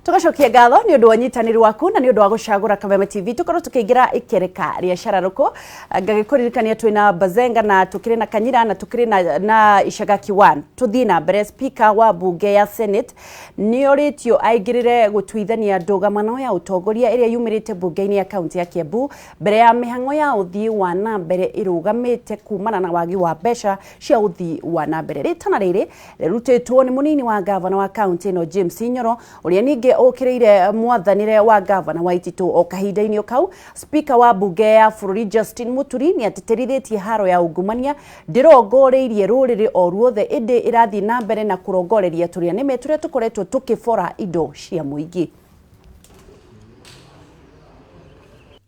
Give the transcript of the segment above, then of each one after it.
Tugacokia ngatho ni undu wa nyitaniri waku na ni undu wa gucagura Kaveme TV tukorwo tukiingira ikereka ria Shararuko ngagikuririkania twina Bazenga na tukiri na Kanyira na tukiri na Ishagaki 1 tuthii na mbere. Speaker wa bunge ya Senate ni oritio aigirire gutwithania ndugamano ya utongoria iria yumirite bunge-ini ya kaunti ya Kiambu mbere ya mihango ya uthii wa na mbere irugamite kumana na wagi wa mbeca cia uthii wa na mbere. Ritana riri rirutitwo ni munini wa gavana wa kaunti no James Nyoro uria ninge okireire mwathanire wa gavana wa Ititu o kahinda-ini kau. Speaker wa bunge ya bururi Justin Muturi ni atitirithetie haro ya ungumania ndirongoreirie ruriri o ruothe indi irathi na mbere na kurongoreria turia nime turia tukoretwo tukibora indo cia muingi.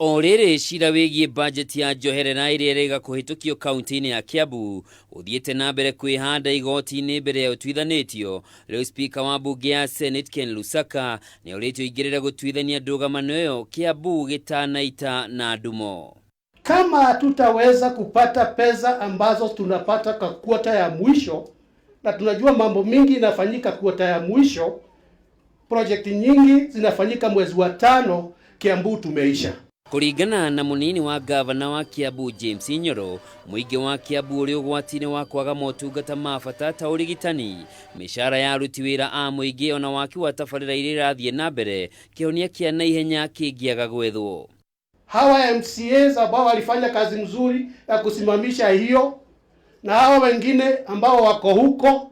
Orere cira wigie budget ya njoherera iria rega kuhitukio kaunti-ini ya Kiambu uthiete na mbere kwihanda igoti-ini mbere ya utwithanitio. Leo Speaker wa bunge ya Senate Ken Lusaka ni oretio igirira gutwithania ndugamano iyo Kiambu gitanaita na ndumo. Kama hatutaweza kupata pesa ambazo tunapata kwa kuota ya mwisho, na tunajua mambo mingi inafanyika kuota ya mwisho, project nyingi zinafanyika mwezi wa 5, Kiambu tumeisha. Kuringana na munini wa gavana wa Kiambu James Nyoro, muingi wa Kiambu uri ugwatine wa kwaga motungata mabata ta urigitani, mishara ya aruti wira a muingi ona waki wa tabarira iria irathie na mbere kihonia kia naihenya kingiaga gwethwo. Hawa MCAs ambao walifanya kazi mzuri ya kusimamisha hiyo, na hawa wengine ambao wako huko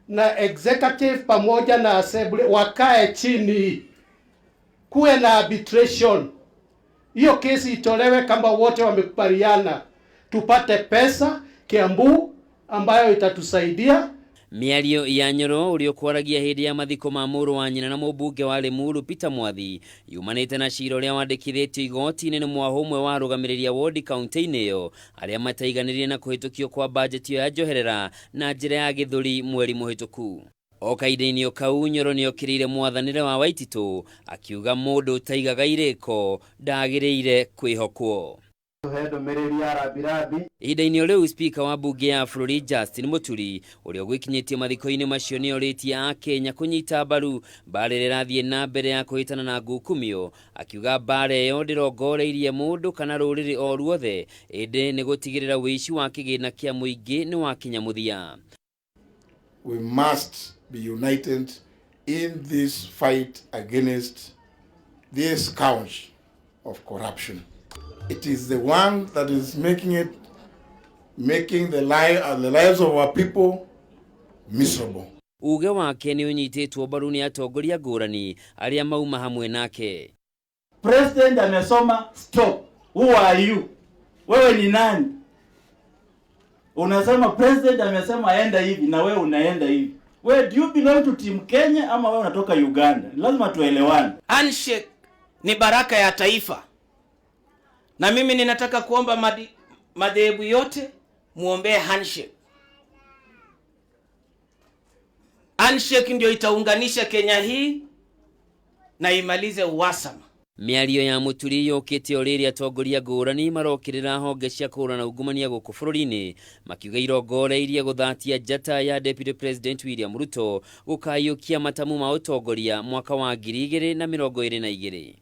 na executive pamoja na assembly wakae chini, kuwe na arbitration. Hiyo kesi itolewe kama wote wamekubaliana, tupate pesa Kiambu ambayo itatusaidia. Miario ya Nyoro urio kwaragia hindi ya mathiko ma muru wa nyina na mubunge wa Limuru Peter Mwathi yumanite na cira uria wandikithitio igoti-ini ni mwahumwe wa rugamiria wodi kaunti-ini iyo aria mataiganirie na kuhitukio kwa budget ya njoherera na njira ya githuri mweri muhituku. O kahinda-ini kau Nyoro ni okirire mwathanire wa Waititu akiuga mundu taigaga iriko ndagiriire kwihokwo. Ihinda-ini riu Speaker wa bunge ya bururi Justin Muturi uria gwikinyitie mathiko-ini macio ni oritie a Kenya kunyita mbaru mbara irathie na mbere ya kuhitana na ngukumio, akiuga mbara iyo ndirongoreirie mundu kana ruriri o ruothe indi ni gutigirira wici wa kigina kia muingi ni wakinya muthia. We must be united in this fight against this scourge of corruption. It is the one that is making the lives of our people miserable. Uge wake ni unyititwo mbaru ni atongoria ngurani aria mauma hamwe nake. President amesoma stop. Who are you? Wewe ni nani? Unasema president amesema aenda hivi na wewe unaenda hivi. Wewe do you belong to team Kenya ama wewe unatoka Uganda? Lazima tuelewane. Handshake ni baraka ya taifa. Na mimi ninataka kuomba madhehebu yote muombee handshake. Handshake ndio itaunganisha Kenya hii na imalize uhasama. Miario ya Muturi yokite oriri atongoria ngurani marokirira honge cia kurana ungumania guku bururi-ini makiuga irongoreirie guthatia njata ya Deputy President William Ruto gukayukia matamu ma utongoria mwaka wa 2022.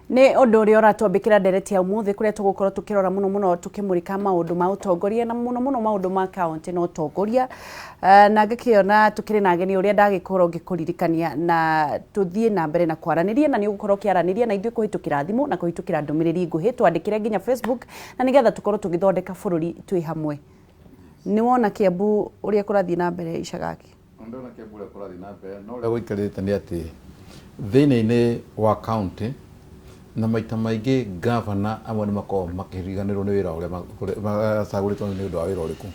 Ni undu uria uratwambikira ndereti ya umuthi kuria tugukorwo tukirora muno tukimurika maundu ma utongoria na muno maundu ma kaunti no utongoria na ngakiona tukiri na ageni uria ndagikorwo ngikuririkania na tuthie na mbere na kwaraniria na ni ugukorwo kiaraniria na ithuĩ kuhitukira thimu na kuhitukira ndumiriri nguhi twandikire nginya Facebook na nigetha tukorwo tugithondeka bururi twi hamwe. Ni wona Kiambu uria kurathie na mbere Ishagaki? Ndona Kiambu uria kurathie na mbere no uria guikarite ni ati thĩinĩ wa county na maita maingĩ gavana amwe ni mako makiriganirwo ni wira uria macaguritwo ni undu wa wira uriku.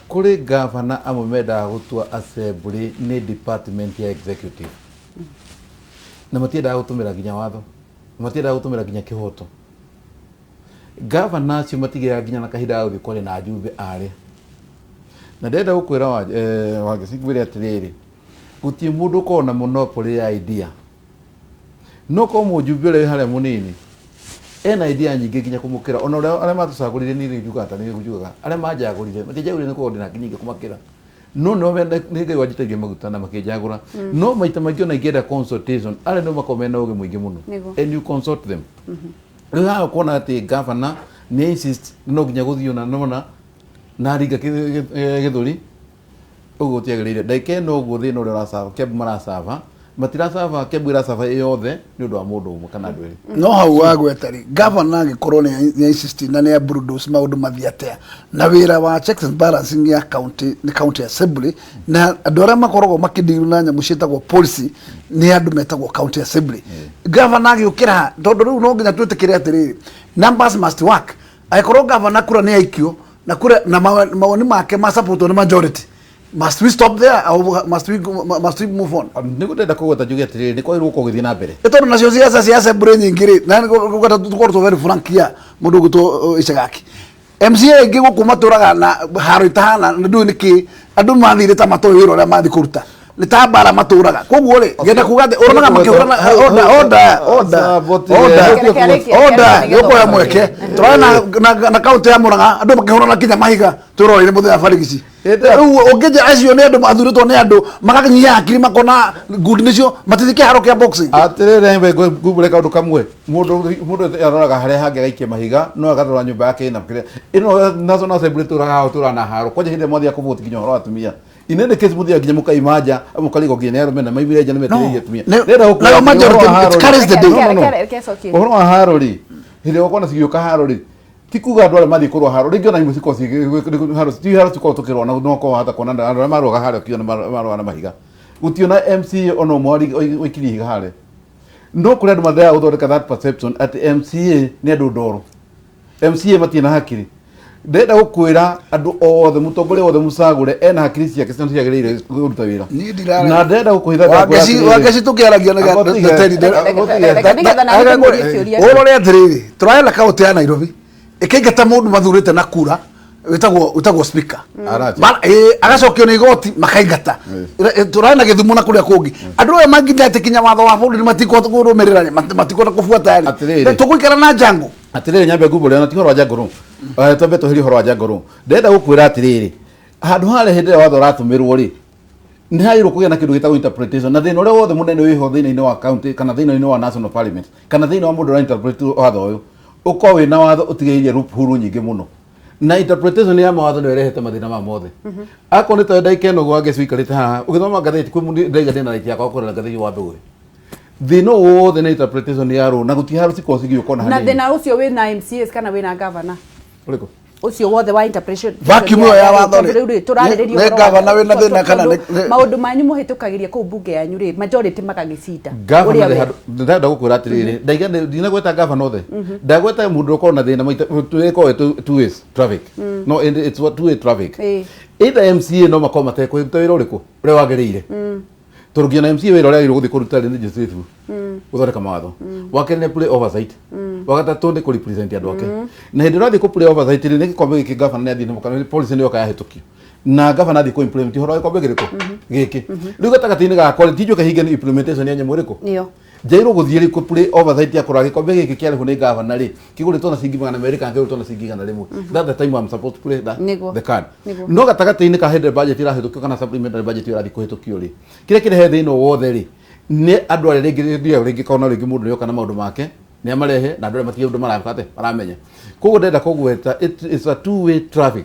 Kuri gavana amwe menda gutua assembly ni department ya executive. Na matienda gutumira nginya watho, matienda gutumira nginya kihoto. Gavana cio matigira nginya na kahinda guthi kwari na jumbe ari. Na ndenda gukwira wage sigwire atiriri gutie mundu kona monopoly ya idea. No ko mujumbe ule hale munini ena idea nyingi nginya kumukira ona aria matucagurire ni Rikiratha ni gujuga aria majagurire matijagurire ni kuordina nyingi kumakira no ngai wajitagia maguta na makijagura no maita maingĩ na ingĩenda consultation ale no makomena ũgĩ mũingĩ mũno and you consult them rĩu haha kuona atĩ governor nĩ insist no nginya gũthiĩ na ringa gĩthũri ũguo tiagĩrĩire ndagĩka ĩno ũguo thĩna ũrĩa ũracaba Kiambu maracaba matiracaba Kiambu iracaba yothe nĩ ũndũ wa mũndũ ũmwe kana andũ erĩ no hau wagwetari governor agĩkorwo nĩ insist na nĩ bulldoze maũndũ mathiatea na wĩra wa checks and balancing ya county assembly na andũ arĩa makoragwo makĩndiru na nyamũ ciĩtagwo policy nĩ andũ metagwo county assembly governor agĩũkĩra tondũ rĩu no nginya twĩtĩkĩre atĩrĩrĩ numbers must work agĩkorwo governor kura nĩ aikio na kura na mawoni make ma support nĩ majority. Must we stop there or must we move on? Niko ndenda kugota juge atiri ni kwa iru uko githina mbere. Etono nacio ciaca bure nyingi ri na ngota tukorwo very frank ya mundu guto icagaki. MCA ingi gukuma turaga na haro itahana ndu niki andu mathire ta matoyo wiro ria mathi kuruta. Ni ta bara maturaga. Koguo ri ngenda kuga uronaga makihurana order yoko ya mweke. Turana na county ya Murang'a andu makihurana kinya mahiga turorire muthenya barigici. Ũngĩnja acio nĩ andũ mathurĩtwo nĩ andũ magakanyia akiri makona ngundi nĩcio matithike haro kia boxing atĩrĩrĩ ngubũre kaũndũ kamwe mũndũ aroraga harĩa hangĩ agaikia mahiga no agatũra nyũmba yake ĩna kĩrĩa ĩno National Assembly tũraga na haro kwaje hĩndĩ mwathia kũvoti nginya ũhoro wa atumia inene case muthia nginya mũkaimanja mũkaligo nginya nero mena maibire nja nĩ metereirie atumia na majority carries the day ũhoro wa haro rĩ hĩndĩ ũkona cigĩũka haro rĩ tikuga andũ arĩa mathiĩ kũrũa haro rĩngĩ ona imwe cikorwo haro cikorwo tũkĩrũa no korwo hata kuona andũ arĩa marũaga harĩa kiona marũaga na mahiga gũtiona MCA ona ũmwe waikirie higa harĩa no kũrĩ andũ mathiaga gũthondeka that perception atĩ MCA nĩ andũ ndoro MCA matirĩ na hakiri ndenda gũkwĩra andũ othe mũtongoria wothe mũcagũre ena hakiri ciake ciagĩrĩire kũruta wĩra na ndenda gũkũhitha wageci tũkĩaragia na ũrore atĩrĩrĩ tũraela kaũntĩ ya Nairobi ĩkĩingata mũndũ mathurĩte na kura wĩtagwo speaker agacokio nĩ igoti makaingata tũraena Gĩthumo na kũrĩa kũngĩ andũ aya manginya atĩ kinya watho wa bũrũri matikũhota kũrũmĩrĩra matikũhota kũbuata tũgũikara na njangũ atĩrĩrĩ nyambe ngubũre ona ti horo wa njangũrũ twambe tũhĩrie horo wa njangũrũ ndenda gũkwĩra atĩrĩrĩ handũ harĩa hĩndĩ ĩrĩa watho ũratũmĩrwo rĩ nĩ hagĩrĩirwo kũgĩa na kĩndũ gĩtagwo interpretation na thĩna ũrĩa wothe mũnene wĩho thĩinĩ-inĩ wa county kana thĩinĩ-inĩ wa national parliament kana thĩinĩ wa mũndũ ũra interpret watho ũyũ uko wina watho utigĩirie huru nyingĩ mũno na interpretation ya mawatho nĩ ĩrehete mathĩna ma mothe akon nĩ tondũ ndagĩka ĩno gwake cikarĩte haha ũgĩthoma ngathĩti kwĩ mũndũ ndaiga ndĩna right yakwa kũrora ngathĩti wa mbũĩ thĩna wothe nĩ interpretation ya rũ na gũtiharũ cikorwo cigĩũka na thĩna ũcio wĩna MCAs kana wĩna governor ũrĩkũ ucio wothe wa interpretation vacuum ya watho rĩ turarĩrĩrio nĩ governor wĩna thĩna kana maũndũ manyu mũhĩtũkagĩria kũu bunge yanyu rĩ majority magagĩcita ndenda gũkwĩra atĩrĩrĩ ndaiga ndinagweta governor othe ndagweta mũndũ ũkorwo na thĩna twĩkorwo two ways traffic no it's two way traffic either MCA no makorwo matekũruta wĩra ũrĩkũ ũrĩa wagĩrĩire tũrũgia na MCA wĩra ũrĩa agĩrĩirwo gũthiĩ kũruta legislative gũthondeka mawatho wakerĩ nĩ play oversight wagatatũ nĩ kũrepresent andũ ake na hĩndĩ ĩrĩa ũrathiĩ play oversight nĩ gĩkombe gĩkĩ governor nĩ athiĩ policy nĩ yoka yahĩtũkio na governor athiĩ implement horo gĩkombe gĩrĩkũ gĩkĩ rĩu gatagatĩ-inĩ gakwa tijuke hinge nĩ implementation ya nyamũ ĩrĩkũ nĩyo jairo gũthiĩ rĩ play oversight ya kũrora gĩkombe gĩkĩ kĩarĩho nĩ governor rĩ kĩgũrĩtwo na ciringi 200 kana kĩgũrĩtwo na ciringi 100 that's the time I'm supposed to play the card no gatagatĩ-inĩ ka hĩndĩ budget ĩrahĩtũkio kana supplementary budget ĩrathiĩ kũhĩtũkio rĩ kĩrĩa kĩrehe thĩna wothe rĩ nĩ andũ arĩa rĩngĩ kaona rĩngĩ mũndũ nĩoka na maũndũ make nĩ amarehe na andũ arĩa matige ũndũ maramenya koguo ndenda kũgweta it's a two way traffic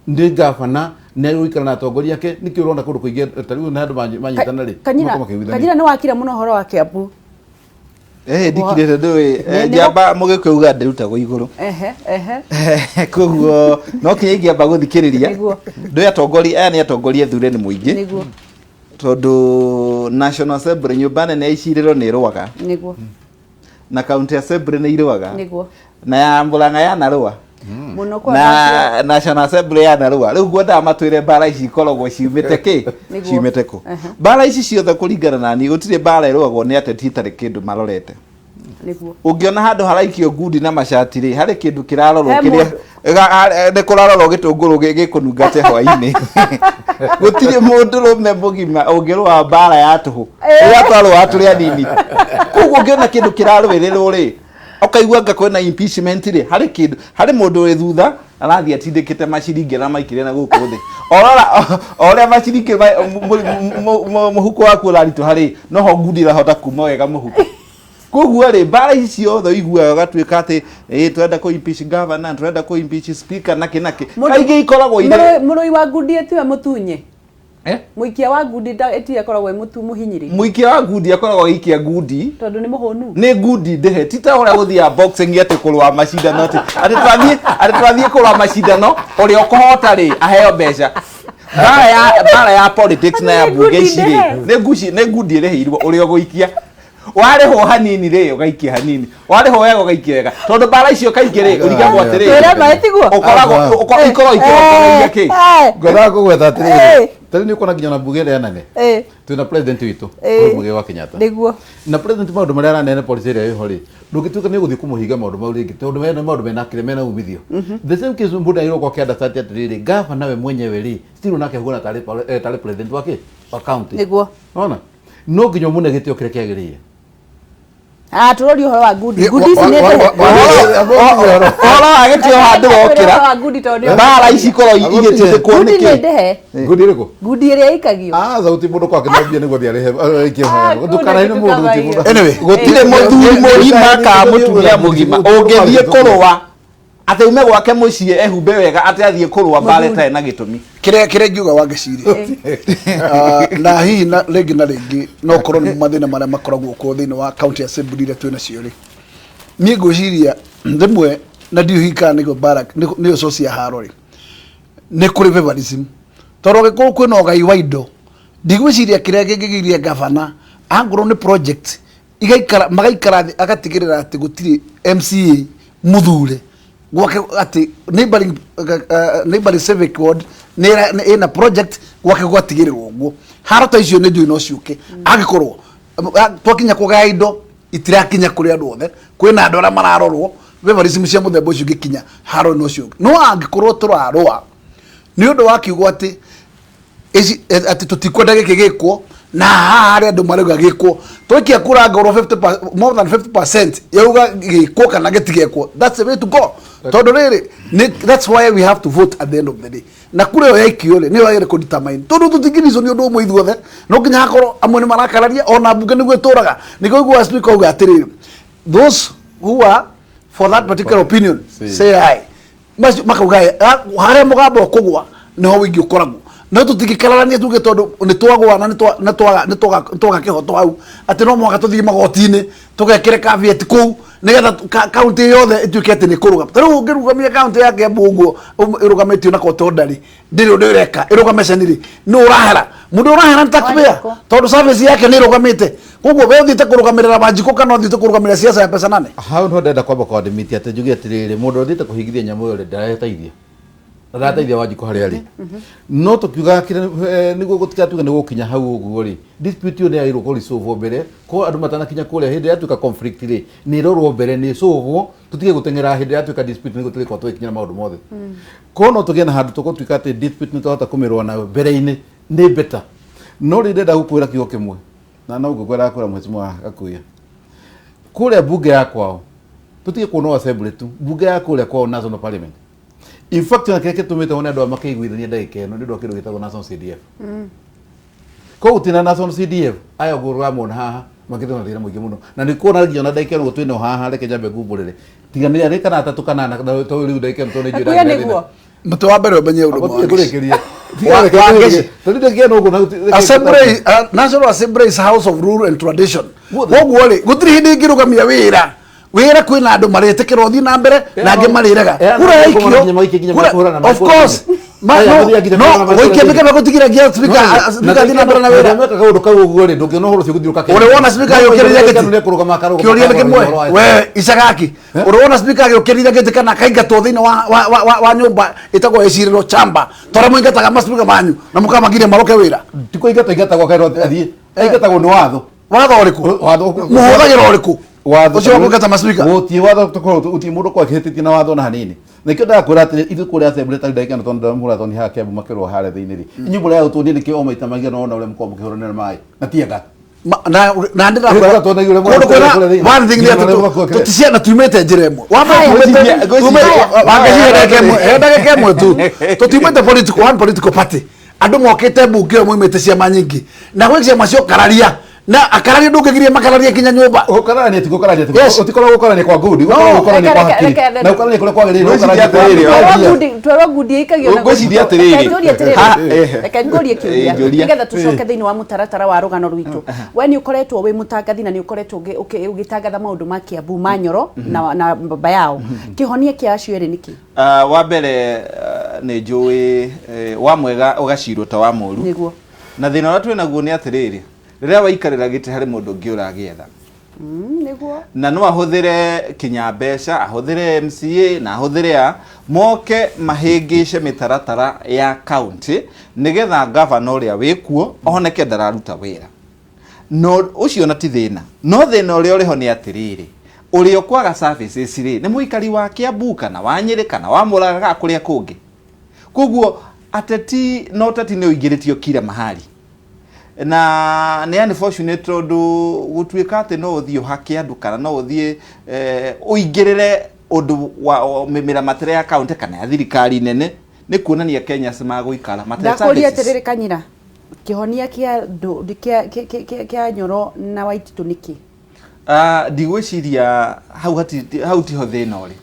nĩ governor nĩ gũikara na atongoria ake nĩkĩo ũrona kũndũ kũingĩ tarĩu nĩ andũ manyitana rĩ Kanyina nĩ wakire mũno ũhoro wa Kiambu ndikirĩte ndũĩ njamba mũgĩkũuga ndĩrutagwo igũrũ koguo no kinya ingĩamba gũthikĩrĩria ndũĩ atongoria aya nĩ atongoria thure nĩ mũingĩ tondũ National Assembly nyũmba nene ya icirĩro nĩ ĩrũaga na County Assembly nĩ irũaga na ya Murang'a yanarũa na National Assembly yanarũa rĩu ngwendaga matwĩre mbara ici ikoragwo ciumĩte kĩ ciumĩte kũ mbara ici ciothe kũringana na niĩ gũtirĩ mbara ĩrũagwo nĩ ateti itarĩ kĩndũ marorete ũngĩona handũ haraikio ngundi na macati rĩ harĩ kĩndũ kĩrarorwo kĩrĩa nĩ kũrarorwo gĩtũngũrũ gĩkũnungate hwainĩ gũtirĩ mũndũrũme mũgima ũngĩrũa mbara ya tũhũ ĩgatwarwo atũrĩ anini koguo ũngĩona kĩndũ kĩrarũĩrĩrwo rĩ ũkaigua anga kwĩna impeachment rĩ harĩ kĩndũ harĩ mũndũ wĩ thutha arathi atindikite maciringi na maikire na guku thi ora maciringi muhuko waku uraritu hari no ho ngudi rahota kuma wega muhuko koguo ri bara icio tho igua gatuika ati turenda ku impeach governor turenda ku impeach speaker naki kaige ikoragwo ire murui wa ngudi etiwe mutunye muikia wa ngudi etiwe akoragwo mutu muhinyiri muikia wa ngudi akoragwo ikia ngudi tondu ni muhonu ni ngudi ndehe tita ora guthia boxing ati kurwa macindano ati twathie kurwa macindano uri okohota ri aheo mbeca bara ya politics na ya bunge iciri ni ngudi irehirwo uri oguikia wareho hanini ri ugaikia hanini wareho wega ugaikia wega tondu bara icio kaingĩ ri urigagwo atiri ukoragwo ikororia ki ngora kugwetha atiri tari ni kona nginya na bunge ya nene twina president witu bunge wa Kenyatta niguo na president maundu maria aranene policy ria iho ri ndungituka ni guthii kumuhiga maundu mau ringi tondu mena maundu mena kire mena umithio the same case mbunda iro kwa kianda sati atiri gava nawe mwenyewe ri still nake hugona tari president wake wa county niguo ona no nginya mune gitio kire kiagiriye turori horo wa ngudi ici nĩ horo agĩtio handũ wokĩra bara ici korwo igĩtĩte kuoneke ngudi ĩrĩkũ ngudi ĩrĩa ikagio thauti mũndũ kwake no mbia nĩguo thiarĩ ikĩhoya ndũkaraine mũndũ ti mũndũ anyway gũtirĩ mũthuri mũgima ka mũtumia mũgima ũngĩthiĩ kũrũa ate ume gwake muciĩ ehumbe wega ate athiĩ kũrũa bara ĩtarĩ na gĩtũmi kire ngiuga wangĩciria na hihi na rĩngĩ no korwo nĩ mathĩna marĩa makoragwo kuo thĩinĩ wa county assembly iria twĩna cio rĩ niĩ ngwĩciria rĩmwe na ndiũhika nĩguo bara nĩyo source ya haro rĩ nĩ kũrĩ favorism tondũ angĩkorwo kwĩna ũgai wa indo ndigwĩciria kĩrĩa kĩngĩgiria gavana angorwo nĩ project magaikara thĩ agatigĩrĩra atĩ gũtirĩ MCA mũthure gwake ati neighboring civic ward ina project gwake gwatigĩrĩrwo ũguo haro ta icio nĩ njũĩ no ciũke angĩkorwo twakinya kũgaya indo itirakinya kũrĩ andũ othe kwĩna andũ arĩa mararorwo favorism cia mũthemba ũcio ngĩkinya haro no ciũke no angĩkorwo tũrarũa nĩ ũndũ wa kiugo atĩ tũtikwenda gĩkĩ gĩkwo na harĩa andũ marauga gĩkwo twikia kura ngorwo 50% more than 50% yauga gĩkwo kana gĩtigekwo that's the way to go tondu rĩrĩ that's why we have to vote at the end of the day na kura yo yaikio rĩ nĩ wagĩrĩire ku determine tondu tũtingĩricwo nĩ ũndũ ũmwe ithuothe no nginya hakorwo amwe nĩ marakararia ona mbunge nĩguo ĩtũraga nĩguo igua speaker auga atĩrĩrĩ those who are for that particular opinion say aye makauga harĩa mũgambo ũkũgwa nĩho wĩingĩ ũkoragwo no tũtingĩkararania tuge tondu nĩ twagwa na nĩ twaga kĩhoto hau atĩ no mwaka tũthiĩ magoti-inĩ tũgekĩre caveat kũu nĩgetha kaunti yothe ĩtuĩke atĩ nĩ kũrũgama ta rĩu ũngĩrũgamia kaunti ya Kiambu ũguo ĩrũgamĩtio na kotondari ndĩrĩ ũndũ ĩreka ĩrũgamĩce nĩ nĩ ũrahera mũndũ ũrahera nĩ taxpayer tondu service yake nĩ ĩrũgamĩte koguo we ũthiĩte kũrũgamĩrĩra Wanjikũ kana ũthiĩte kũrũgamĩrĩra siasa ya pesa nane hau no ndenda kwamba kwadimiti atĩ njuge atĩrĩrĩ mũndũ ũthiĩte kũhingithia nyamũ ĩyo ndarateithia arateithia Wanjikũ harĩa arĩ no tũkiuga nĩguo gũtigatuga nĩ gũkinya hau ũguo rĩ dispute ĩyo nĩ yagĩrĩirwo kũrĩcũvwo mbere ko andũ matanakinya kũrĩa hĩndĩ ĩrĩa yatuĩka conflict rĩ nĩ ĩrorwo mbere nĩ ĩcũvwo tũtige gũteng'era hĩndĩ ĩrĩa yatuĩka dispute nĩguo tũrĩkorwo tũgĩkinya maũndũ mothe ko no tũgĩe na handũ tũgũtuĩka atĩ dispute nĩ twahota kũmĩrũa na mbere-inĩ nĩ better no rĩ ndenda gũkwĩra kiugo kĩmwe na no ngũkwĩra kwĩra mheshimiwa Gakuya kũrĩa bunge ya kwao tũtige kuona assembly tu bunge ya kũrĩa kwao national parliament in fact na keke tumite wona ndo makiguithania ndagika ino ndio kiru gitagwo national CDF ko utina national CDF aya gurwa mona haha makithona thira muingi muno na ni kuona nginya ndagika ino twino haha reke jambe gumbulire tiganira reka na atatu kana na to riu ndagika ino ne njira niguo mutu wa mbere umenye undu mwa kurekeria assembly national assembly is house of rule and tradition woguo ri gutiri hindi ingirugamia wira kwina andu maretekera uthii na mbere na angi mariraga kura ikio of course no goikia mike gutigira speaker thii na mbere na wira meka kaundu kau uguo ri ndungi no horo ciguthiruka uri wona speaker yukirira giti kiuria ni kimwe we Isagaki uri wona speaker yukirira giti kana kaingatwo thiini wa nyumba itagwo eciriro chamba tora muingataga ma speaker manyu na mukamagire maroke wira tiko ingatagwo kairo athie ingatagwo ni watho uriku muhuthagira uriku watho ucio wakugata maspeaker uti watho tukorwo uti mundu kwa kihititie na watho na hanini nikio ndakwira ati ithu kuria assembly tari ndagika tondu ndamura thoni ha Kiambu makirwo hare thiini ri inyumbu ria utundi nikio omaita magia no ona ule mkombo kihoro na mai na tiaga na ndira one thing that tuticiana tumete njiremo wangecihereke tu tutimete political party andu mokite bunge moimete ciama nyingi na gwi ciama cio kararia na akararia ndungigirie makararia kinya nyumba ukarania tiko karania tiko utikola gukorania kwa good gukorania kwa hakiri na ukarania kule kwa gere ukarania twero gudi ikagio na gwiciria atiriri kangorie kiuria nigetha tucoke thiini wa mutaratara wa rugano rwitu we ni ukoretwo wi mutangathi na ni ukoretwo ugitangatha maundu ma Kiambu manyoro na baba yao kihonie kia acio eri niki wa mbere ni njui wa mwega ugacirwo ta wa moru niguo na thina wa twina guo ni atiriri riria waikarira giti hari mundu ungi uragietha niguo na no ahuthire kinya mbeca ahuthire MCA na ahuthire moke mahingice mitaratara ya county nigetha governor uria wikuo oneke ndararuta wira no ucio na ti thina no thina uria uriho ni atiriri uria kwaga services ri ni muikari wa Kiambu kana wa Nyeri kana wa Murang'a kuria kungi koguo ateti no tati ni uigiritio kira mahali na ni unfortunate tondu gutuika ati no uthio haki andu kana no uthie uingirire undu wa mimira matire ya county kana ya thirikari nene ni kuonania Kenya sima guikara matire services ndakuria atiriri Kanyira kihonia kia Nyoro na Waititu niki ndigwiciria hau tiho thina uri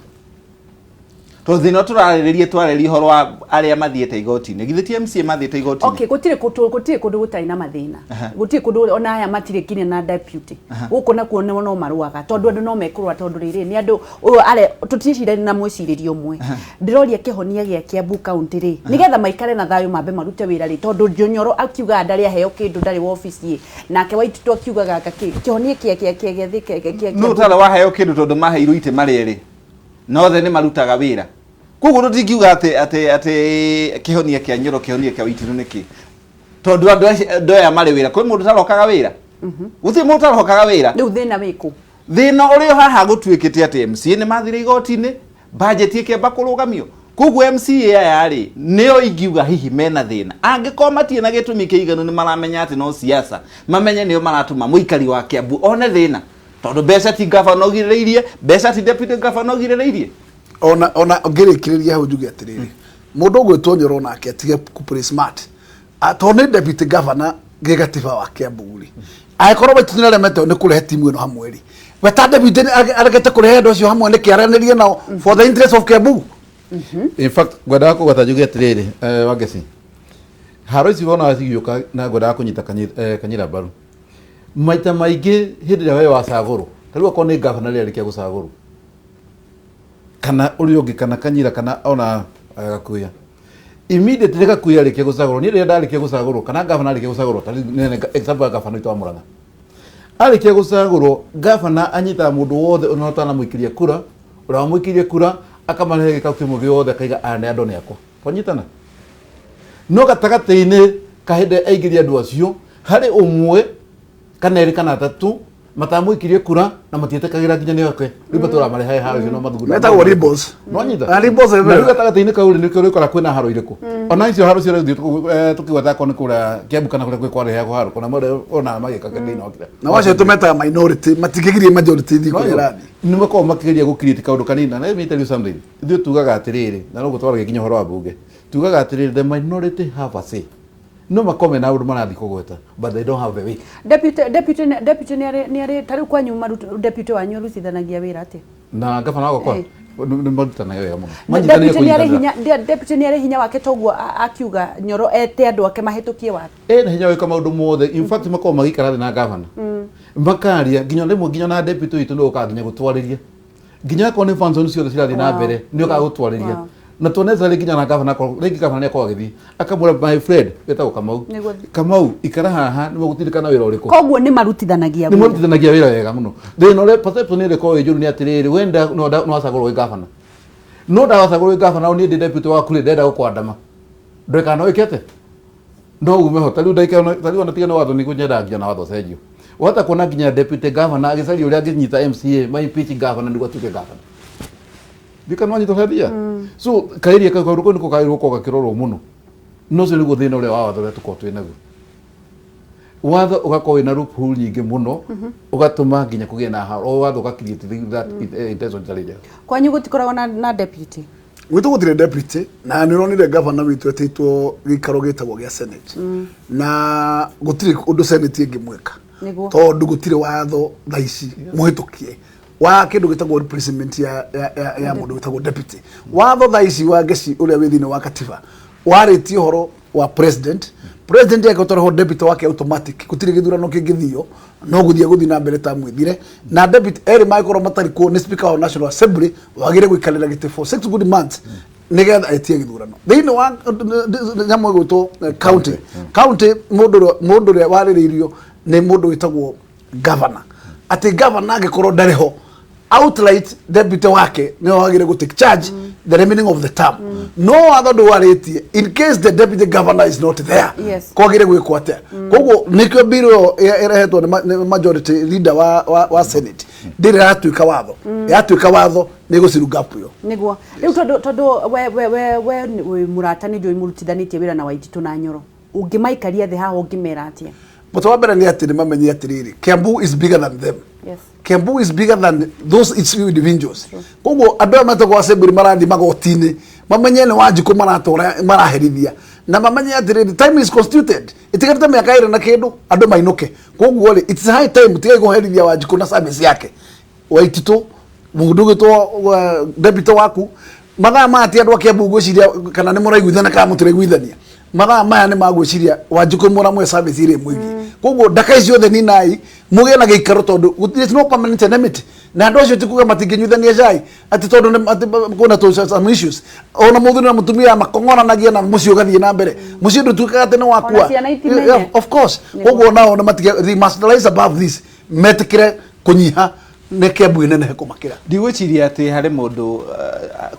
to thina turariririe twareri horo wa aria mathiete igoti-ini githiti MCA mathiete igoti-ini okay gutire kundu gutai na mathina gutire kundu ona aya matire kinya na deputy guku na kuone no maruaga tondu andu no mekurwa tondu riri ni andu uyu are tuticirani na mwiciririo umwe ndiroria kihonia gia Kiambu county ri nigetha maikare na thayu mambe marute wira ri tondu Nyoro akiuga ndari aheo kindu ndari wa office nake Waititu akiuga gaka kihonia kia no tala wa heo kindu tondu maheirwo ite mariri no the ni marutaga wira koguo ndingiuga ati kihonia kia Nyoro kihonia kia Waititu niki tondu andu aya mari wira kwi mundu tarokaga wira guti mundu tarokaga wira ni thina wiku thina urio haha gutwikite ati MCA ni mathire igoti-ini budget ikemba kurugamio koguo MCA aya ri nio ingiuga hihi mena thina angikoma matie na gitumi kiiganu ni maramenya ati no siasa mamenye nio maratuma muikari wa Kiambu one thina tondu mbeca ti governor ogirireirie mbeca ti deputy governor ogirireirie ona ngirikiriria hau njuge atiriri mundu ugwitwo Nyoro nake atige ku smart atone deputy governor gigatiba wa Kiambu ri aikorwo Waititu ni remete ni kurehe timu ino hamwe ri weta deputy aregete kurehe ndo cio hamwe ni kiaranirie nao for the interest of Kiambu in fact gwada ko gata njuge atiriri wageci haro ici wona wacigiuka na gwada kunyita Kanyira baru maita maingi hindi ria we wacaguru tariu ko ni governor ria rikia gucaguru kana uri ungi kana Kanyira kana ona Gakuya immediately Gakuya rikia gucaguru ni ria ndarikia gucaguru kana governor rikia gucaguru tariu example governor ito wa Murang'a arikia gucaguru governor anyita mundu wothe unota na muikiria kura ura muikiria kura akamarehe gikau kimu giothe kaiga ane andu ni akwa kwanyitana no gatagati-ini kahinde aigiria andu acio hari umwe kana eri kana atatu matamuikirie kura na matietekagira nginya ni akwe riba tura marehe haro no mathugunda metagwo ribos no nyita ribos na gatagati-ini kau ni kuri kora kwina haro iriku ona icio haro cio tukiwata ko ni kura Kiambu kana kura kware ya haro kuna mode ona magika kadina okira na wacio tumeta minority matikigirie majority thi kwirani ni mako makigeria gu create kaundu kanina na me tell you something ithu tugaga atiriri na no gutwara ginya horo wa bunge tugaga atiriri the minority have a say no makome na undu marathi kugweta but they don't have the way deputy ni ari tari kwa nyuma deputy wanyu rucithanagia wira ati na gavana wako ni marutana yo muno deputy ni ari hinya wake toguo akiuga Nyoro ete andu ake mahitukie wa na hinya weka maundu mothe in fact makoma magikara na gavana makaria nginya rimwe nginya na deputy itu no ukaginya gutwariria nginya ko ni function cio cirathi na mbere ni ukagutwariria na toneza nginya na gavana ko regi gavana ni akwa githi akamura my friend weta Kamau ikara haha ni mugutirikana wira uriku koguo ni marutithanagia wira wega muno thina ule perception ni ko ejuru ni atiriri wenda no asagoro we gavana no da asagoro we gavana ni deputy wa kule ndenda gukwandama ndeka no ikete no ume hotelu ndaika tali ona tigana watho ni kunyenda nginya na watho cenjio wata kuona nginya deputy governor agisari uria anginyita MCA my pitch governor ndigwa tuke governor dikano nyito hadia so kairia ka ko niko kairo ko gakiroro muno no se lugo thina ule wa watho tuko twinagu watho ugakorwo wina loophole nyingi muno ugatuma nginya kugia na haro watho ugakinyite that intention challenge kwanyu gutikoragwo na deputy Gwitå gå tirä deputy na nä ronire gavana witå etätwo gä ikaro gä tagwo gä a senate na gå tirä å ndå senate ä ngä mwä ka tondå gå tirä watho tha ici må hä tå kie wa kä ndå gä tagwo replacement ya må ndå gä tagwo deputy watho tha ici wa ngeci å rä a wä thä-inä wa katiba warä tie å horo wa president yake utore ho deputy wake automatic gutire githurano kingithio no guthie na mbere ta mwithire na deputy eri maikoro matari ko ni speaker wa national assembly wagire gwikarira gite for 6 good months nigetha etie githurano thiini wa nyamwe guto county mundu ria waririirio ni mundu witagwo governor ati governor agikorwo ndari ho outright deputy wake ni wagire go take charge the remaining of the term no other do wareti in case the deputy governor is not there kwagire gwikwo atia koguo nikyo biro erehetwo ni majority leader wa senate ndire yatuika watho ni guciruga puyo niguo riu tondu we murata ni ndio imurutithanitie wira na Waititu na Nyoro ungimaikaria the haha ungimera atia but wabera ni ati ni mamenye atiriri Kiambu is bigger than them Kiambu is bigger than those its individuals. Koguo andu aya matagwo assembly marandi magotini mamenye ni Wanjiku maraherithia na mamenye atiriri time is constituted itigarite miaka ire na kindu andu mainuke koguo it's high time tigai kuherithia Wanjiku na service yake Waititu mundu gitwo deputy waku mathaa mati andu Kiambu gwiciria kana ni muraiguithana kana mutiraiguithania mathaa maya ni magwiciria Wanjiku muramwe service ire mwigi koguo ndaka icio the ni nai muge na giikaro tondu it's no permanent enmity na andu acio tikuga matinginyuithania jai ati tondu ati kuna to some issues ona muthuri na mutumia makong'onanagia na mucio gathie na mbere mucio ndutukaga ati ni wakua of course koguo nao na matige they must rise above this metikire kunyiha ne Kiambu inene hekumakira ndigwiciria ati hari mundu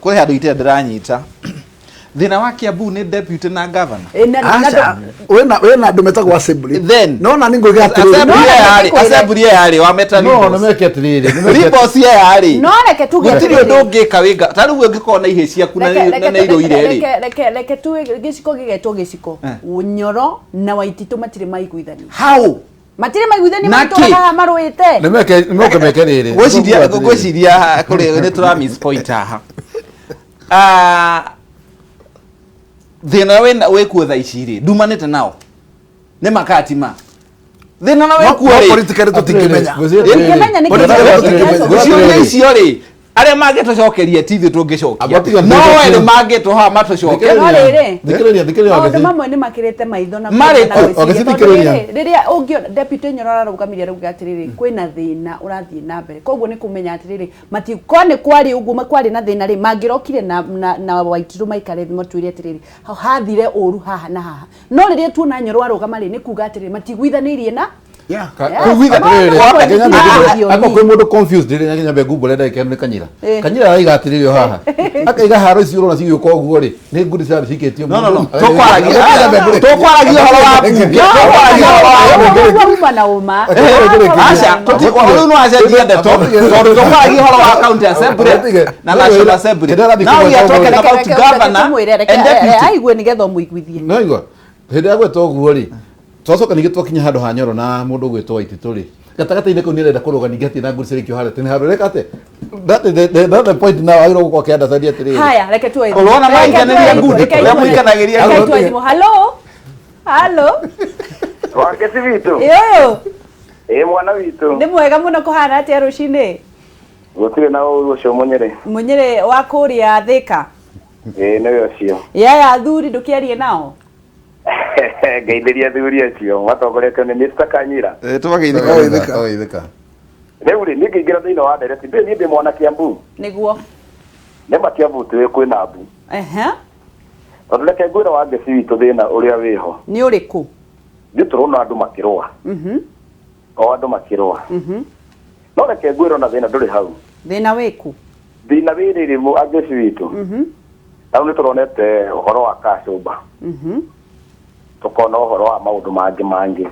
kuri handu ite ndiranyita thina wa Kiambu ni deputy na governor wena andu metagwo assembly then no na ningo gati assembly yari wa meta no no meke atiriri report yari no reke tuge gutiri undu ungika wiga tari uwe ngikona na ihe ciaku na iro ire reke tu giciko gigetwo giciko Nyoro na Waititu matire maiguithani how matire maiguithani matũraga marwite nimeke meke riri gwiciria kuri ni tura miss point aha thina we kuotha iciri ndumanite nao ni makatima thina na we kuori politically tutikimenya ni gucio icio ri aria mangitucokeria tithi tungicokia no we mangitu ha matucokeria no riri thikiriria andu mamwe ni makirite maitho na riria ungio deputy Nyoro ararugamiria ruga atiriri kwina thina urathie na mbere koguo ni kumenya atiriri matikone kwari uguo kwari na thina ri mangirokire na Waititu maikare thimo twire atiriri hathire uru haha na haha no riria tuona Nyoro arugama ri ni kuga atiriri matiguithanirie na ako kwe mundu confused riri nya nyambe Google enda ikene Kanyira araiga atiririo haha akaiga haro ici urona ciyo ko guo ri ni ngudi cia ciketio no tokwaragia horo wa na uma acha tokwaragia no acha diende tokwaragia horo wa county assembly na national assembly now we are talking about governor and deputy aigwe nigetho muiguithie no igwa hindi agwetwo guo ri twacoka nige twakinya handu ha Nyoro na mundu gwetwo Waititu ri gatagata-ini kau nirenda kuruga ningi ati na nguri cirikio hare tene haru reka ate that the point now agiro gukwa kianda sadi atiri haya reke tu aidha urona maikanagiria ngudi ya muikanagiria ngudi hallo Wakati vitu yo mwana witu ndi mwega muno kuhana atia rucini gutire na ucio munyere wa kuria Thika niwe ucio ya thuri ndukiarie nao ngeitheria thuri acio matongorete ni Mr. Kanyira tugeithika riu ri ningiingira thiini wa ndereti ndi mwana Kiambu niguo ne Kiambu tuwe kwina mbu tondu reke ngwira wa ngeci witu thina uria wiho ni uriku ndi turona andu makirwa o andu makirwa no reke ngwira na thina nduri hau thina wiku thina wiriri mu angeci witu na ni turonete uhoro wa kacumba tukona uhoro wa maundu mangi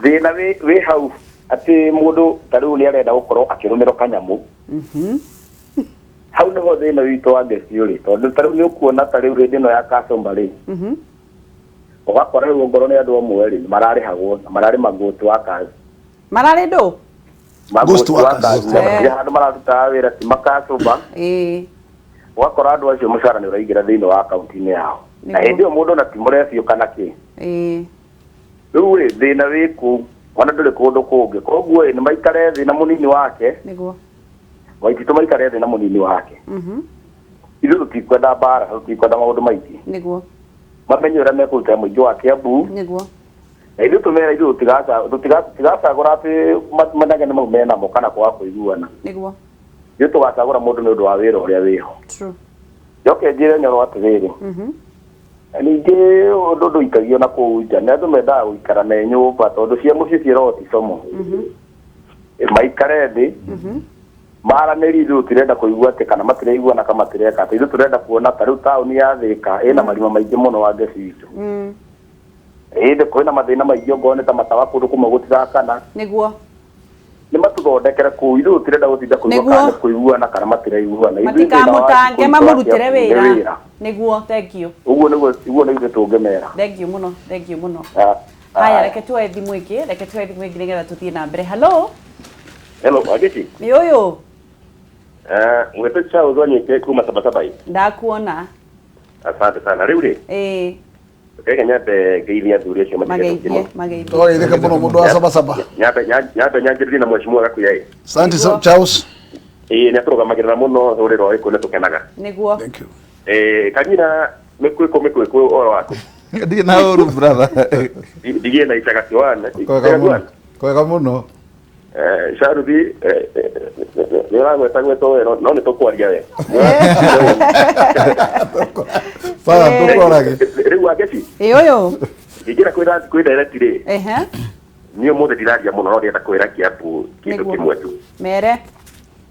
thina wi hau ati mundu tariu ni arenda gukorwo akirumiro kanyamu hau niho thina witu wa ngeci uri tondu tariu ni ukuona tariu rindi no ya kacumba ri ugakora rĩu ngoro nĩ andũ amwe rĩ mararĩhagwo mararĩ magũtũ akazi mararĩ ndo Ghost workers. handũ mararuta wĩra ti makacuba ugakora andũ acio mũcara nĩ ũraingĩra thĩinĩ wa akaunti-inĩ yao na hĩndĩ ĩyo mũndũ na ti mũrecio kana kĩ rĩu rĩ thĩna wĩ kũu ona ndũrĩ kũndũ kũngĩ koguo nĩ maikare thĩ na mũnini wake nĩguo waititũ maikare thĩ na mũnini wake ithuĩ tũtikwenda mbara tũtikwenda maũndũ maingĩ nĩguo mamenye ũrĩa mekũruta mũingĩ wa Kiambu nĩguo na ithuĩ tũmera ithuĩ tũtigacagũra atĩ manegene mau menamo kana kwaga kũiguana nĩguo ithuĩ tũgacagũra mũndũ nĩ ũndũ wa wĩra ũrĩa wĩho njoke njĩre Nyoro atĩrĩrĩ ningĩ ũndũ ndũikagio na kũu nja nĩ andũ mendaga gũikara na nyũmba tondũ cia mũciĩ ciĩragwo ti como maikare thĩ maranĩri ithuĩ tũtirenda kũigua atĩ kana matireiguana kana matireka atĩ ithuĩ tũrenda kuona ta rĩu taũni ya Thĩka ĩna marima maingĩ mũno wa ngeci itũ ĩndĩ kwĩna mathĩna maingĩ ongorwo nĩ ta matawa kũndũ kũmwe gũtirakana nĩguo nĩ matũthondekere kũu ithuĩ tũtirenda gũtinda kũiguana kana matireiguana matikamũtange mamũrutĩre wĩra nĩguo thank you ũguo nĩguo tũngĩmera thank you mũno haya reke tuoe thimũ ĩngĩ nĩgetha tũthiĩ na mbere hello agĩci nĩ ũyũ mwete cha uzonyeke kuma Sabasaba ndakuona asante sana rĩu rĩ Kenya be geithia athuri acio mageithie Ogeithĩka mũno mũndũ wa Sabasaba nyambe nyanjĩrĩrie na mheshimiwa Gakuya Asante Charles nĩ atũrũgamagĩrĩra mũno rũrĩrĩ rwa Gĩkũyũ nĩ tũkenaga nĩguo thank you Kanyina mĩkwĩkũ oro waku Ndiĩ na ũru brother ndigie na itaga kiwana kwega mũno Sharuthi nĩ ũragweta gwetwo wero no nĩ tũkwaria we Sawa tũkorage rĩu ageci ũyũ ingĩra kwĩ direct rĩ niĩ mũthĩ ndiraria mũno no ndĩrenda kwĩra Kiambu kĩndũ kĩmwe tu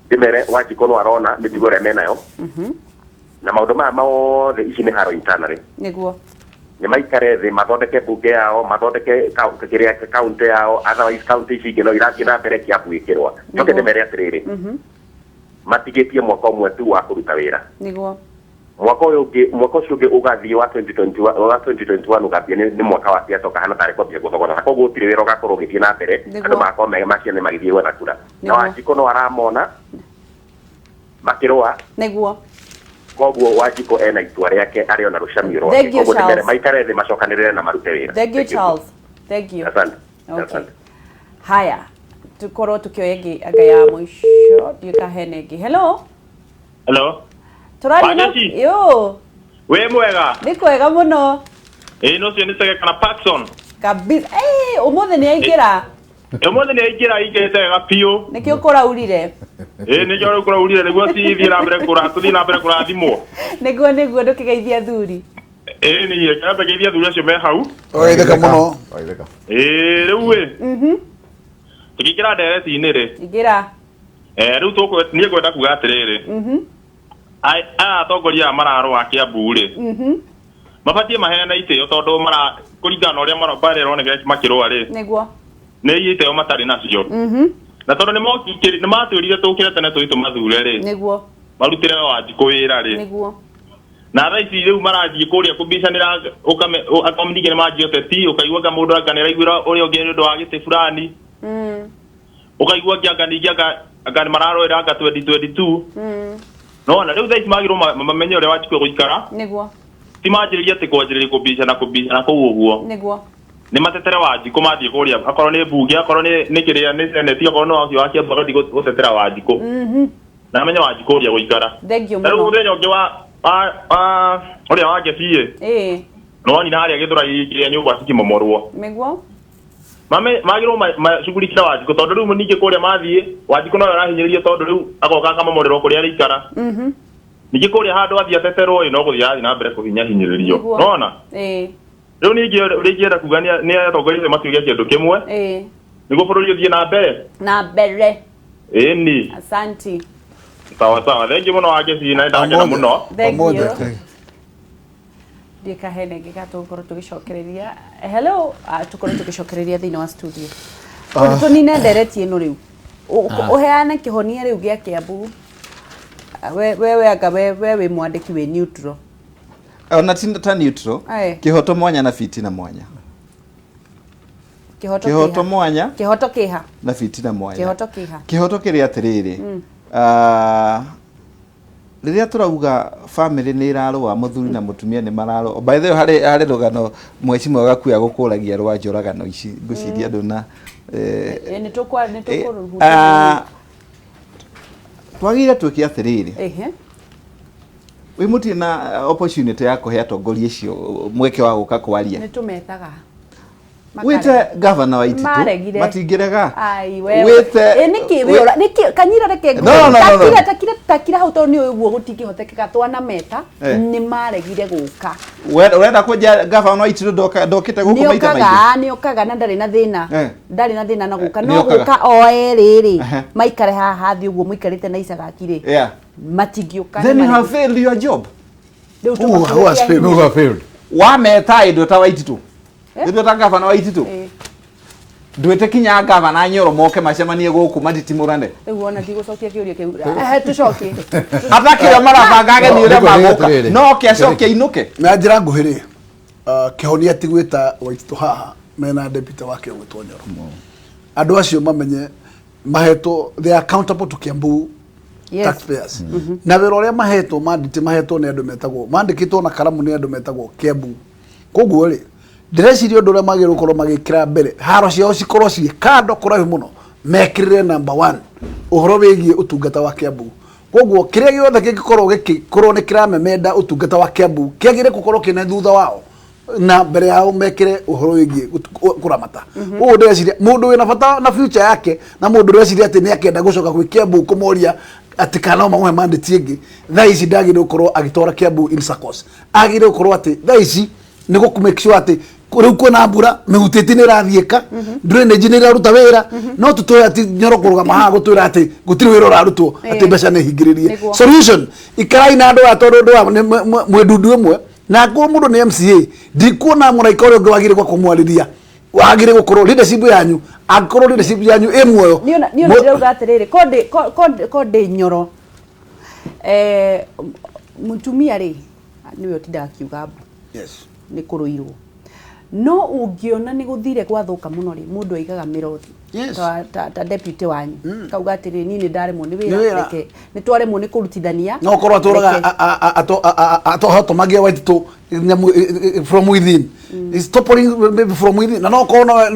ndĩmere Wanjikũ no arona mĩtugo ĩrĩa menayo na maũndũ maya mothe ici nĩ haro internal nĩguo nĩ maikare thĩ mathondeke bunge yao mathondeke kaunti yao otherwise kaunti ici ingĩ no irathiĩ na mbere Kiambu gĩkĩrwa njoke ndĩmere atĩrĩrĩ matigĩtie mwaka ũmwe tu wa kũruta wĩra nĩguo mwaka ũcio ũngĩ ũgathiĩ wa 2021 ũgathiĩ nĩ mwaka wa ciacoka hana tarĩ kwambia gũthogora koguo gũtirĩ wĩra ũgakorwo ũgĩthiĩ na mbere andũ magakorwo maciane magĩthiĩ gwetha kura na Wanjikũ no aramona makĩrũa nĩguo koguo Wanjikũ ena itua rĩake arĩ ona rũcamio rwake koguo ndĩmere maikare thĩ macokanĩrĩre na marute wĩra thank you Charles thank you asante haya tukorwo tukioya ĩngĩ anga ya mũico ndikahene ĩngĩ hello tũraria yo we mwega nĩ kwega mũno no cio nĩ Sege kana Paxson kabisa ũmũthĩ nĩ aingĩra ũmũthĩ nĩ aingĩra ingĩte wega piũ nĩkĩo kũraurire nĩkĩo rĩu kũraurire nĩguo tũthiĩ na mbere kũrathimwo nĩguo ndũkĩgeithia athuri nĩ kĩambe geithia athuri acio me hau Ogeithĩka mũno rĩu tũkĩingĩra ndereti-inĩ rĩ ingĩra rĩu niĩ ngwenda kuga atĩrĩrĩ aya atongoria aya mararũa Kiambu rĩ mabatiĩ maheane itĩo tondũ kũringana na ũrĩa marĩa roneka makĩrũa rĩ nĩguo nĩ itĩo matarĩ nacio na tondũ nĩ matwĩrire tũkĩre tene tũi tũmathure rĩ nĩguo marutĩre Wanjikũ wĩra rĩ nĩguo na thaa ici rĩu marathiĩ kũrĩa kũbicanĩra akominike nĩ manjia ũteti ũkaigua anga mũndũ anga nĩ araiguĩra ũrĩa ũngĩ nĩ ũndũ wa gĩtĩ fulani ũkaigua anga ningĩ anga nĩ mararũĩra anga 2022 no na rĩu thaa ici magĩrwo mamenye ũrĩa Wanjikũ gũikara nĩguo ti manjĩrĩria atĩ kwanjĩrĩria kũbicana kũu ũguo nĩguo nĩ matetere Wanjikũ mathiĩ kũrĩa akorwo nĩ mbunge akorwo nĩ kĩrĩa nĩ seneti akorwo nĩ wacio wa Kiambu agathiĩ gũtetera Wanjikũ na amenye Wanjikũ ũrĩa gũikara rĩu mũthenya ũngĩ wa ũrĩa wa Gĩbĩĩ no wonire harĩa gĩthũrai kĩrĩa nyũmba cikĩmomorwo nĩguo magĩrwo macugurikire Wanjikũ tondũ rĩu ningĩ kũrĩa mathiĩ Wanjikũ nowe arahinyĩrĩria tondũ rĩu agoka akamomorerwo kũrĩa arĩikara ningĩ kũrĩa handũ athiĩ ateterwo no gũthiĩ athiĩ na mbere kũhinyĩrĩrio nona rĩu ningĩ rĩngĩenda kuga nĩ atongoria matuge kĩndũ kĩmwe nĩguo bũrũri ũthiĩ na mbere ĩni asante sawa thengi mũno wa Gĩbĩĩ na ndakena mũno ndikahene gĩgatũkorwo tũgĩcokereria hello tũkorwo tũgĩcokereria thĩinĩ wa studio tũnine ndereti ĩno rĩu ũheane kĩhonia rĩu gĩa Kiambu we anga we wĩ mwandĩki wĩ neutral ona tinda neutral kihoto mwanya na fitina mwanya kihoto mwanya kihoto kiha na fitina mwanya kihoto kiha kihoto kiri atiriri riria turauga family ni irarwa muthuri na mutumia ni mararo by the way hari rugano mwecimu gakuya gukuragia rwa njoragano ici nguciria andu na ni tukwa twagire twiki atiriri wi muti na opportunity ya kuhe atongoria icio mweke wa guka kwaria ni tumetaga wite governor wa Ititu matingirega ai wewe niki wira niki kanyira reke takira hauto ni uguo gutingihotekeka twana meta ni maregire guka urenda kuja governor wa Ititu ndokite guku maita maita ni okaga na ndari na thina na guka no guka oeriri maikare haha thi uguo muikarite na icagakire matingiuka then you have failed your job who has failed wa meta indo ta wa Ititu ndio ta governor wa Ititu ndwete kinya governor Nyoro moke macemanie guku matitimurane riu ona ndigucokia kiuria kiu tucokie athakira marabangage ni ure magoka no kiacokia inuke na njira nguhiri kihonia tigwita wa Ititu haha mena deputy wake gwitwo Nyoro andu acio mamenye maheto they are accountable to Kiambu taxpayers na wira uria maheto mahetwo ni andu metagwo mandikitwo na karamu ni andu metagwo Kiambu koguo ri ndĩreciria ũndũ ũrĩa magĩrĩirwo gũkorwo magĩkĩra mbere haro ciao cikorwo ciĩ kando kũraihu mũno mekĩrĩre number 1 ũhoro wĩgiĩ ũtungata wa Kiambu koguo kĩrĩa gĩothe kĩngĩkorwo gĩkorwo nĩ kĩramemenda ũtungata wa Kiambu kĩagĩrĩire gũkorwo kĩna thutha wao na mbere yao mekĩre ũhoro wĩgiĩ kũramata ũguo ndĩreciria mũndũ wĩna bata na future yake na mũndũ ũreciria atĩ nĩ akĩenda gũcoka gwĩ Kiambu kũmoria atĩ kana mamuhe mandate ĩngĩ thaa ici ndagĩrĩirwo gũkorwo agĩtwara Kiambu in circles agĩrĩirwo gũkorwo atĩ thaa ici nĩ gũkumake sure atĩ riu kwina mbura mihutiti ni rathieka drainage ni raruta wira no tutoya ati Nyoro kurugama haha gutwira ati gutiri wira urarutwo ati mbeca ni hingiririe solution ikarai na andu atondo mwedundu imwe na ko mundu ni MCA ndikuona muraika uri ngwagire kwa kumwariria wagire gukorwo leadership yanyu akorwo leadership yanyu imwoyo niyo ndauga atiriri konde Nyoro mutumia ri niwe utindaga kiuga yes ni kuruirwo no ungiona ni guthire gwathuka muno ri mundu aigaga miroti ta deputy wanyu kauga atiri ni ndaremwo ni wira reke ni twaremwo ni kurutithania no korwo aturaga atohoto magia Waititu from within is toppling from within na no korwo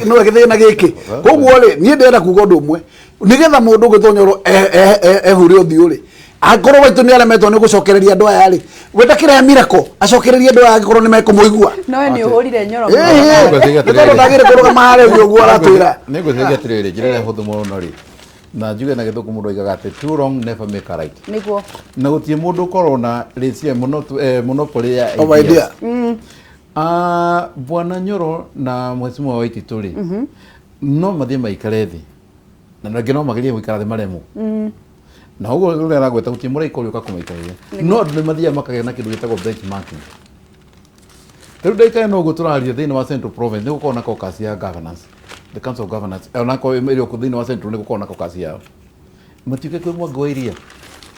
no githina giki koguo ri ni ndenda kuga undu umwe nigetha mundu githonyoro ehure uthio ri akorwo Waititu ni arametwo ni gucokereria andu aya ri wetakira miracle acokereria andu aya akorwo ni mekumuigua no ni uhurire Nyoro ndo ndagire kuruga mahare uguo aratwira niguthega atiriri njira huthu muno ri na njuge na githuku mundu aigaga ati too wrong never make a right niguo na gutie mundu korona rĩcia monopoly ya idea bwana Nyoro na mheshimiwa wa Waititu ri no mathie maikare thi na ngi no magirie guikara thi maremu na uguo rä ra gweta gutie mũraika ũrĩa ũka kũmaikaria no andũ nĩ mathiaga makagĩa na kĩndũ gĩtagwo benchmarking rĩu ndaikae no ũguo tũraria thĩinĩ wa Central Province nĩ gũkorwo na caucus ya governance the council of governance onako ĩrĩ thĩinĩ wa Central nĩ gũkorwo na caucus yao matiuke kwĩ Mwangi wa Iria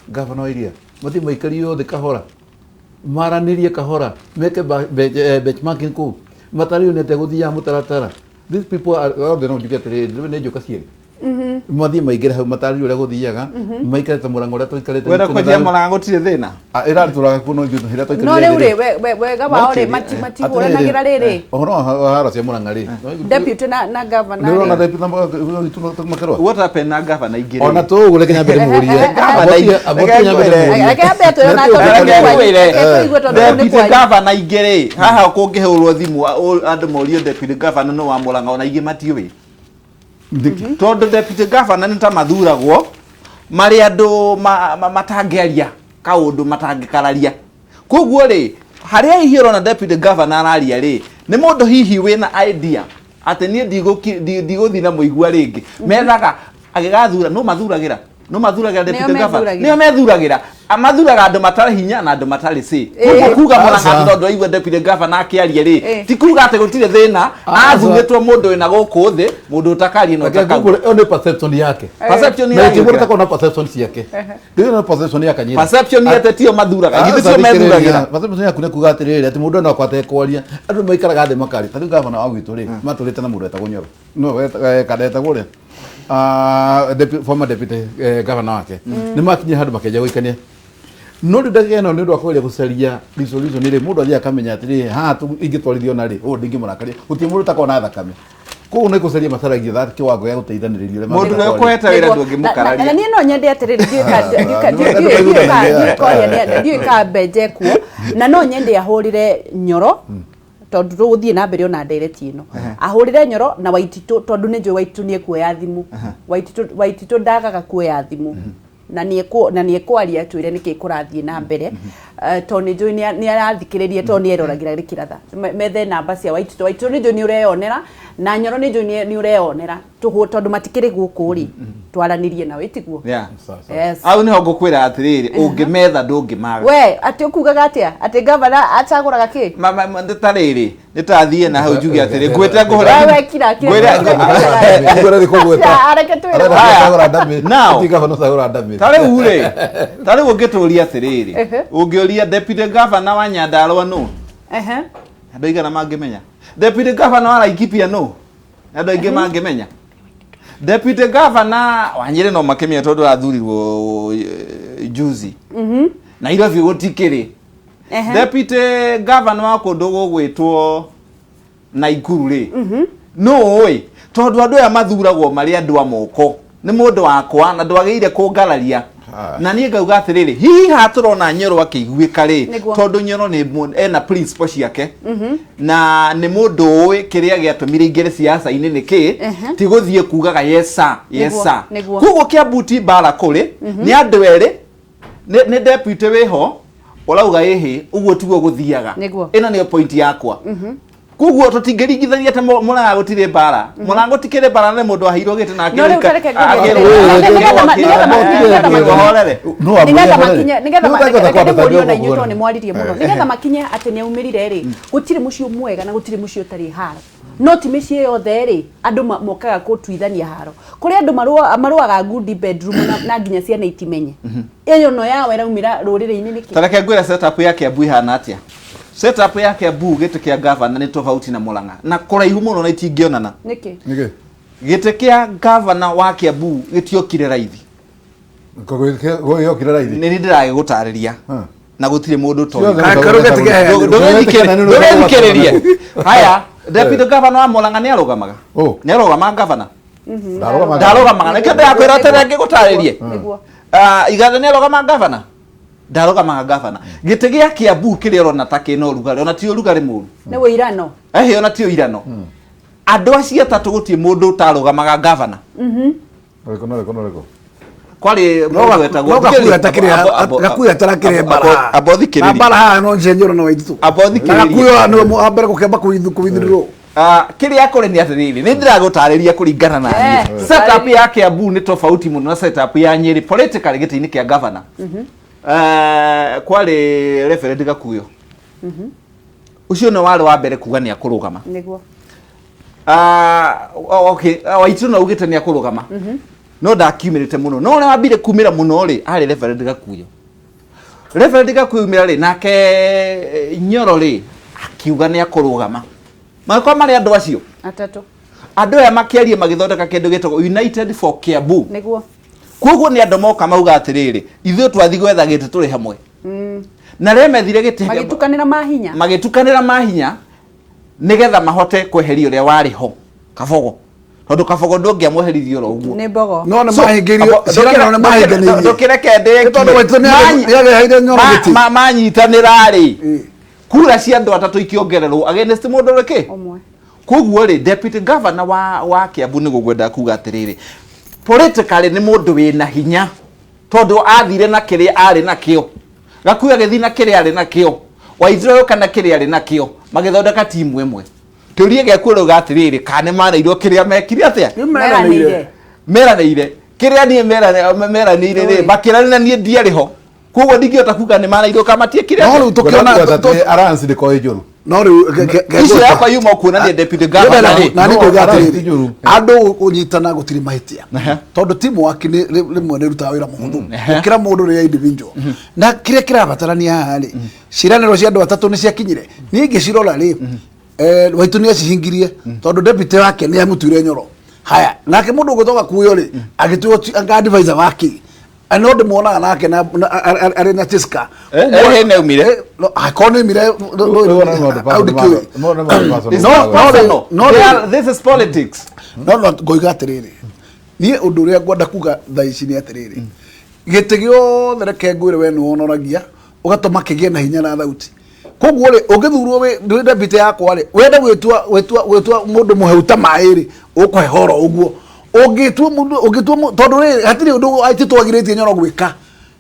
governor wa Iria mathiĩ maikario thĩ kahora maranĩrie kahora meke benchmarking kũu matario nĩ ategũthiaga mũtaratara these people are othe no njuge atĩrĩrĩ nĩ njoka cierĩ mathie maigire hau matari uria guthiaga maikarete murango uria tuikarete wera kwendia murango tire thina ira turaga kuno ngitu hira no tuikarete riu wega wao ri matihuranagira riri ohoro haro cia muranga ri deputy na governor no na deputy na makarwa what happened na governor igire ona tu ugure kinya mbere muhurie deputy governor igire haha kungihurwo thimu andu morio deputy governor no wa muranga ona igi matiwi tondu deputy governor nĩ ta mathuragwo marĩ andũ matangĩaria kaũndũ matangĩkararia koguo rĩ harĩa hihi ũrona deputy governor araria rĩ nĩ mũndũ hihi wĩna idea atĩ niĩ ndigũthiĩ na mũigua rĩngĩ methaga agĩgathura no mathuragĩra no mathuragira deputy governor nio methuragira amathuraga andu matari hinya na andu matari si kuga Murang'a tondu igwe deputy governor akiaria ri ti kuga ate gutire thina athugitwo mundu wina guku thi mundu utakari no takau ni perception yake yake murata na perception yake ndio na perception yake nyira perception yake tio mathuraga githio methuragira perception yake ne kuga atiriri ati mundu no kwate kwaria andu maikaraga thi makari tatu governor wa gwitu ri maturite na mundu etagwo Nyoro no kadeta gure former deputy governor wake ni makinye handu makeja goikania no ndage no ndu akwaria gucaria resolution ri mundu athia kamenya atiri ha tu ingitwarithio na ri o ndingi murakari uti mundu takona thakame ko ne gucaria masaragia that kiwango ya guteithaniririo le mundu ne kweta wira ndungi mukararia na ni no nyende atiriri ndiuka beje kuo na no nyende ahurire Nyoro tondu ruthie na mbere ona ndereti ino ahurire Nyoro na Waititu tondu ni njui Waititu nie kuoya thimu Waititu ndagaga kuoya thimu na nie kwaria twire niki kurathie na mbere tondu njui ni arathikiririe tondu ni eroragira Rikiratha methe namba cia Waititu ni njui ni ureyonera na Nyoro ni njui ni ureyonera tondu matikiri guku ri twaranirie na witiguo yes au ni hongo kwira atiriri ungimetha ndungimaga we ati ukugaga atia ati governor ataguraga ki nditariri nitathie na hau njugi atiri ngwete nguhora we kira ngwete rikugweta areke twire agora ndami now tiga hono sagora ndami tari ungituria atiriri ungioria deputy governor wa Nyandarua no andu igana mangimenya deputy governor wa Laikipia no andu ingi mangimenya deputy governor wa Nyeri no makemia tondu athurirwo juzi na ira vi gutikiri deputy governor wa kundu gugwitwo Naikuru ri no oi tondu andu aya mathuragwo mari andu amoko ni mundu wakwa na ndwagire kungararia na nie ngauga atiriri hihi haturona Nyoro akiguika ri tondu Nyoro ni ena principle ciake na ni mundu wi kiria giatumire ingire siasa ini niki ti guthie kugaga yesa kugo Kiambu ti bara kuri ni andu eri ni deputy wiho urauga ihi uguo tugo guthiaga ina ni point yakwa kuguo tutingiringitharia te Murang'a gutire bara Murang'a gutikire bara ni mundu ahirwo gite na nigetha makinye na inyuto ni mwaririe muno nigetha makinye ati ni aumirire ri gutire mucio mwega na gutire mucio tari haro no ti micii yothe ri andu mokaga kutuithania haro kuri andu maruaga good bedroom na nginya ciana itimenye iyo no yawe raumira rurire-ini niki tareke ngwira setup ya Kiambu ihana atia setup ya Kiambu gite kia governor ni tofauti na Murang'a na kuraihu muno na itingionana niki gite kia governor wa Kiambu gitiokire raithi yokire raithi ni ndirage gutariria na gutire mundu to ndogethikiririe haya deputy governor wa Murang'a ni arugamaga governor ndarugamaga nikende yakwira terenge gutaririe igana ni arugamaga governor ndarugamaga governor gite gia Kiambu kiri rona takino rugari ona ti rugari muru ni wirano ona ti irano andu acio atatu gutie mundu tarugamaga governor reko kwali gakuya tarakire bara abothikiriria bara no Nyoro na Waititu abothikiriria gakuya no ambere gukemba kuithirwo kiri yakore ni atiriri ni ndiragutariria kuringana na niĩ setup ya Kiambu ni tofauti muno na setup ya Nyeri politically giti-ini kia governor kwali referendum gakuyo ucio no wari wa mbere kuga ni akurugama niguo okay Waititu no ugite ni akurugama no ndakiumirite muno no ria wambire kumira muno ri ari referendum gakuyo ri nake Nyoro ri akiuga ni akurugama makwa mari andu acio atatu andu aya makiarie magithondeka kindu gitagwo United for Kiambu niguo koguo ni andu moka mauga atiriri ithuĩ twathi gwetha gĩtĩ tũrĩ hamwe na rĩa methire gĩtĩ magĩtukanĩra mahinya nigetha mahote kweheria ũrĩa warĩ ho Kabogo tondu Kabogo ndũngĩamweherithio ro ũguo nĩ mbogo no nĩ mahingirio nĩ mahingirio ndũkĩreke tondu Waititu nĩ yageheire Nyoro gĩtĩ manyitanĩra rĩ kura cia andu atatu ikiongererwo against mundu reke omwe koguo ri deputy governor wa Kiambu ni gugwenda kuga atiriri politically ni mundu wina hinya tondu athire na kiria ari nakio gakuya githi na kiria ari nakio Waititu kana kiria ari nakio magithondeka timu imwe turie gekwiro gatiriri kane marairwo kiria mekire atia meranĩire kiria ni mera ni ri bakirana ni ndiari ho kugo ndingihota kuga ni mana irio kamatie kiria no tukiona alliance ni ko ijuru no riu icio yakwa yuma kuona ni deputy governor na ni kugatiri andu kunyitana gutiri mahitia tondu timu waki ni rimwe ni ruta wira muhuthu ukira mundu ri individual na kiria kirabatarania hari ciraniro cia andu atatu ni ciakinyire ni ngicirora ri waitu ni acihingirie tondu deputy wake ni amutwire nyoro haya nake mundu gutoka kuyo ri agituo anga advisor wake ano de mona nake na arena tiska ene umire akone umire no this is politics no goiga atiriri ni undu ria ngwenda kuga thaici ni atiriri gite giothe reke ngwire we no onoragia ugatoma kigie na hinya na thauti koguo ri ungithurwo we deputy yakwa ri wenda gwitwa mundu muheuta mairi ukwe horo uguo ungitwa tondu ri hatiri undu aititwagiritie nyoro gwika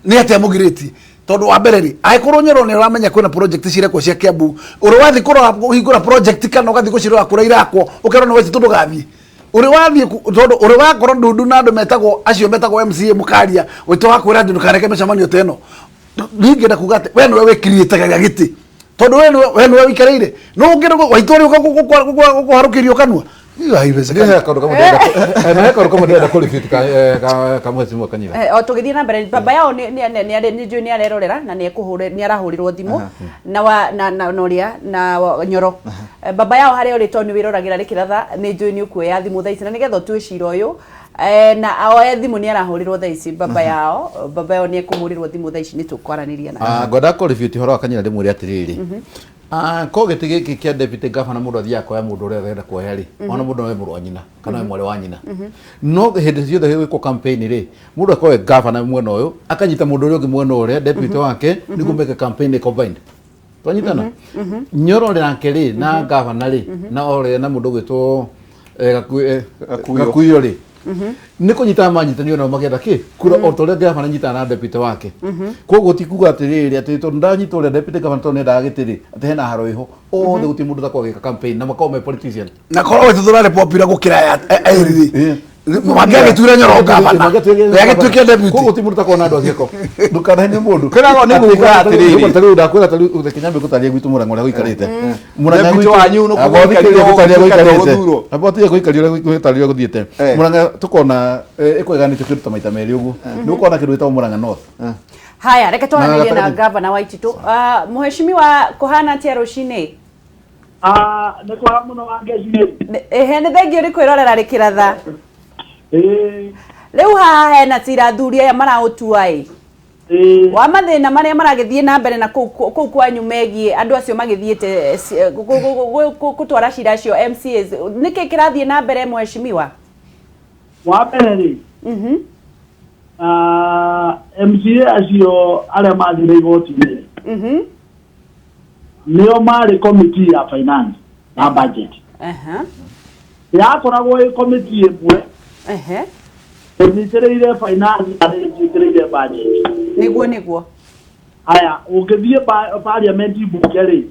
ni atia mugiriti tondu wa mbere ri aikorwo nyoro ni uramenya kwina project cirekwo cia Kiambu uri wathi kurora hingura project kana ugathi gucirora kura irakwo ukero no weci tundu gathi uri wathi tondu uri wakorwo ndundu na andu metagwo acio metagwo MCA mukaria wito wakwira ndu kareke mecamanio teno ningenda kugate we no wikiriite gaga giti tondu we no wikareire no ngero waitori gukuharukirio kanwa o tugithie na mbere baba yao ni arerorera na ni arahurirwo thimu na noria na nyoro baba yao haria uri toni wiroragira Rikiratha ni njui ni ukuoya thimu thaici na nigetha tue cira uyu na oya thimu ni arahurirwo thaici baba yao ni ekuhurirwo thimu thaici ni tukwaraniria na ngoda ko review horo akanyira ndimuri atiriri ko giti giki kia deputy governor mundu athia ko ya mundu ure arenda kuoya ri ona mundu we muru nyina kana we mwari wa nyina no hindi ciothe gwiko campaign ri mundu akoe governor mwena uyu akanyita mundu uri ungi mwena ure deputy wake ni kumeka campaign combined twanyitana nyoro ri nake ri na governor ri na ore na mundu gwitwo gakuyo ri ni kunyita manyitanio na magenda ki kura otore governor nyita na deputy wake koguo tikuga atiriri ati to ndanyita ore deputy governor to ne ndagitiri ati hena haro iho othe guti mundu takwa gika campaign na makome politician na korwo wetu thurare popira gukira ya airi magage tura nyoro governor yage tuke deputy koguo ti mundu takwa na andu agiko ndukana ni mundu kirago ni muga atiriri tari ndakwira tari Kiambu gutaria gwitu murang'o ria guikarite murang'o gwitu wanyu no gutaria guikarite na botiye guikaria gutaria guthiete murang'o tukona ikweganite kiruta maita meri uguo ndukona kindu gitwa murang'o north haya reke twananirie na governor Waititu muheshimiwa kuhana tia rucini ni kwa muno wangejire ni thengio ri kwirorera Rikiratha riu haha hena cira thuria ya marautua wa mathina maria maragithie na mbere na kuu kwanyu megie andu acio magithiete gutwara cira acio MCAs niki kirathie na mbere muheshimiwa wa mbere ri MCA acio aria mathire igoti-ini nio mari committee ya finance na budget yakoragwo i committee imwe nyitĩrĩire finance na nyitĩrĩire budget niguo aya ũngĩthiĩ parliament bunge rĩ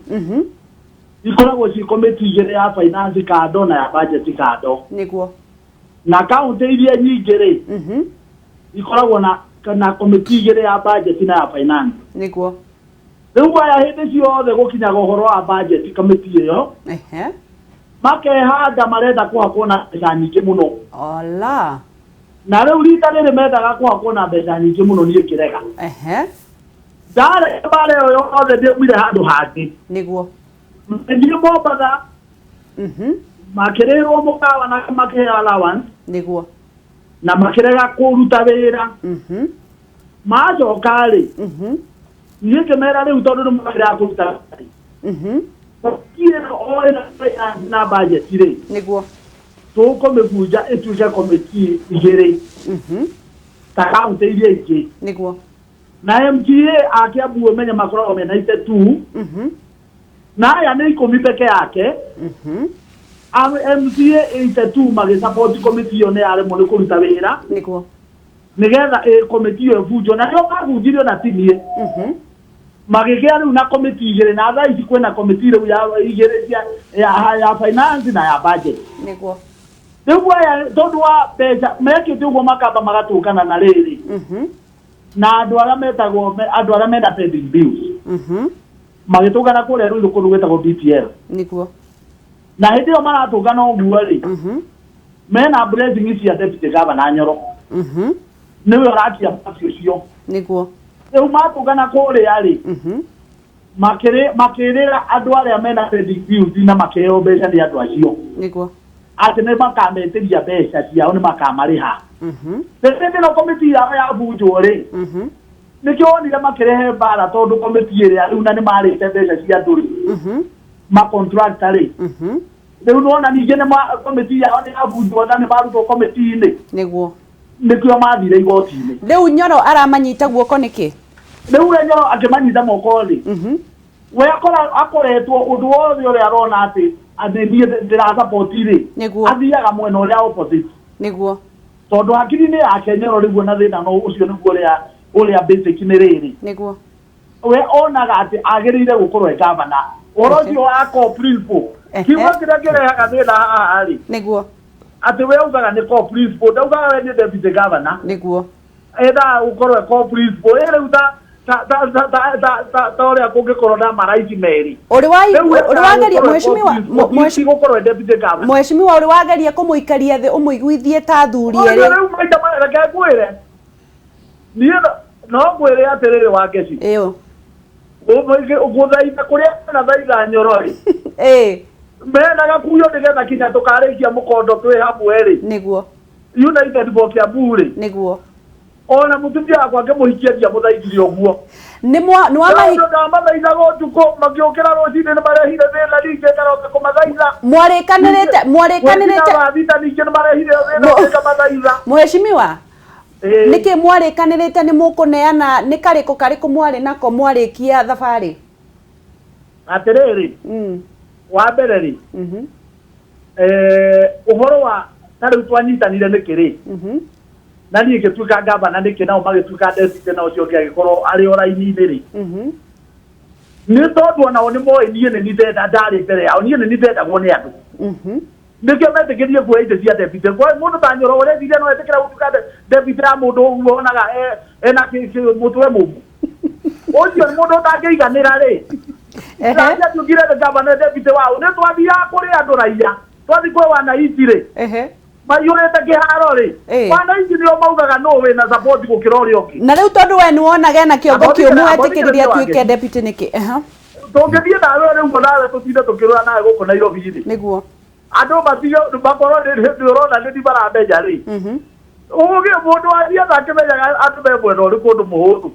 ikoragwo ci committee igĩrĩ ya finance kando na ya budget kando niguo na county iria nyingĩ rĩ ikoragwo na committee igĩrĩ ya budget na ya finance niguo rĩu aya hĩndĩ ciothe gũkinyaga ũhoro wa budget committee ĩyo makehanda marenda kũhakwo na mbeca nyingĩ mũno ala na rĩu rita rĩrĩ mendaga kũhakwo na mbeca nyingĩ mũno niĩ kĩrega ndare bare ĩyo yothe ndĩumire handũ hangĩ nĩguo thiĩ Mombatha makĩrĩrwo mũkawa na makĩheo allowance nĩguo na makĩrega kũruta wĩra macoka rĩ niĩ kĩmera rĩu tondũ nĩmakĩrega kũruta na budget rĩ nĩguo tũkũmĩbunja ĩtuĩke committee igĩrĩ ta kaunti iria ingĩ nĩguo na MCA a Kiambu ũmenye makoragwo mena itetu na aya nĩ ikũmi peke yake MCA itetu magĩsupport committee ĩyo nĩ aremwo nĩ kũruta wĩra nĩguo nĩgetha committee ĩyo ĩbunjwo na nĩo mabunjirio na tinie magĩgĩa rĩu na committee igĩrĩ na thaa ici kwĩna committee rĩu ya igĩrĩ ya finance na ya budget nĩguo Niguo ya tondu wa mbeca mekite uguo makamba magatukana na riri na andu aria metagwo andu aria mena pending bills magitukana kuria ruiru kundu gwetagwo BTL niguo na hindi yo maratukana uguo ri mena blessing cia deputy governor Nyoro niwe arakia pasi ucio niguo riu matukana kuria ri makirira andu aria mena pending bills na makeo mbeca ni andu acio niguo ati ne makameteria mbeca ciao ni makamariha ndende no komiti ya bunjo ri nikio onire makirehe bara tondu komiti ria riu na ni marite mbeca cia nduri ma contract ri riu nona ninge ne komiti ya bunjo na ni maruto komiti ini niguo nikio mathire igoti-ini riu Nyoro aramanyita guoko niki riu Nyoro akimanyita moko ri we akoretwo undu wothe uria arona ati athindie ndira support ri athiaga mwena uria opposite niguo tondu hakiri-ini yake Nyoro riguo na thina no ucio niguo uria basic ni riri niguo we onaga ati agirire gukorwo e governor orocio wa co-principal kiugo kiria kirehaga thina haha ri niguo ati we ugaga ni co-principal ndaugaga we ni deputy governor niguo etha ukorwo e co-principal riu ta uria kungikorwo na maraisi meri uri wageria mheshimiwa uri wageria kumuikaria thi umuiguithie ta thuri eri riu maita reke ngwire nie no ngwire atiriri wa Ngeci iyo uguthaitha kuria na thaitha Nyoro ri menaga kuyo nigetha kinya tukarikia mukondo twi hamwe ri niguo United for Kiambu ri niguo ona mutumia wakwa ngimuhikia muthaithire uguo ni mwamahi ndo mathaitha gotuko magiokera rocini ni marehire thina ninge karoka kumathaitha mwarikanirite thita ninge ni marehire thina kumathaitha mheshimiwa niki mwarikanirite ni mukuneana ni kariko kariko mwari nako mwarikia thabari atiriri wa mbere ri uhoro wa tariu twanyitanire nikiri na niä gä tuä ngamba na nä kä nao magä tuä ka ndecite na å cio ngä agä korwo arä o raini-inä rä nä tondå onao nä moä niä nä nithenda ndarä mbere yao niä nä nithendagwo nä andå nä kä o metä kä rie kuoya itä cia debite må ndå ta Nyoro å rä thire no etä kä ra gå tuä ka debite ya må ndå å guo onaga ena må twe må mu å cio nä må ndå å tangä iganä ra rä aria tuä ngire ngamba na debite wao nä twathiaga kå rä andå raia twathi kwä wanaici rä mayurete kiharo ri wana ingi nio maugaga no we na support gukira uri ongi na riu tondu we nuonaga na kiongo kiumu etikiriria tuike deputy niki tungithie nawe riu nawe tutinde tukirura nawe guku Nairobi ri niguo andu matio bakorwo ndi urona ndi barambeja ri ugi mundu athia takimenyaga andu be mwena uri kundu muhuthu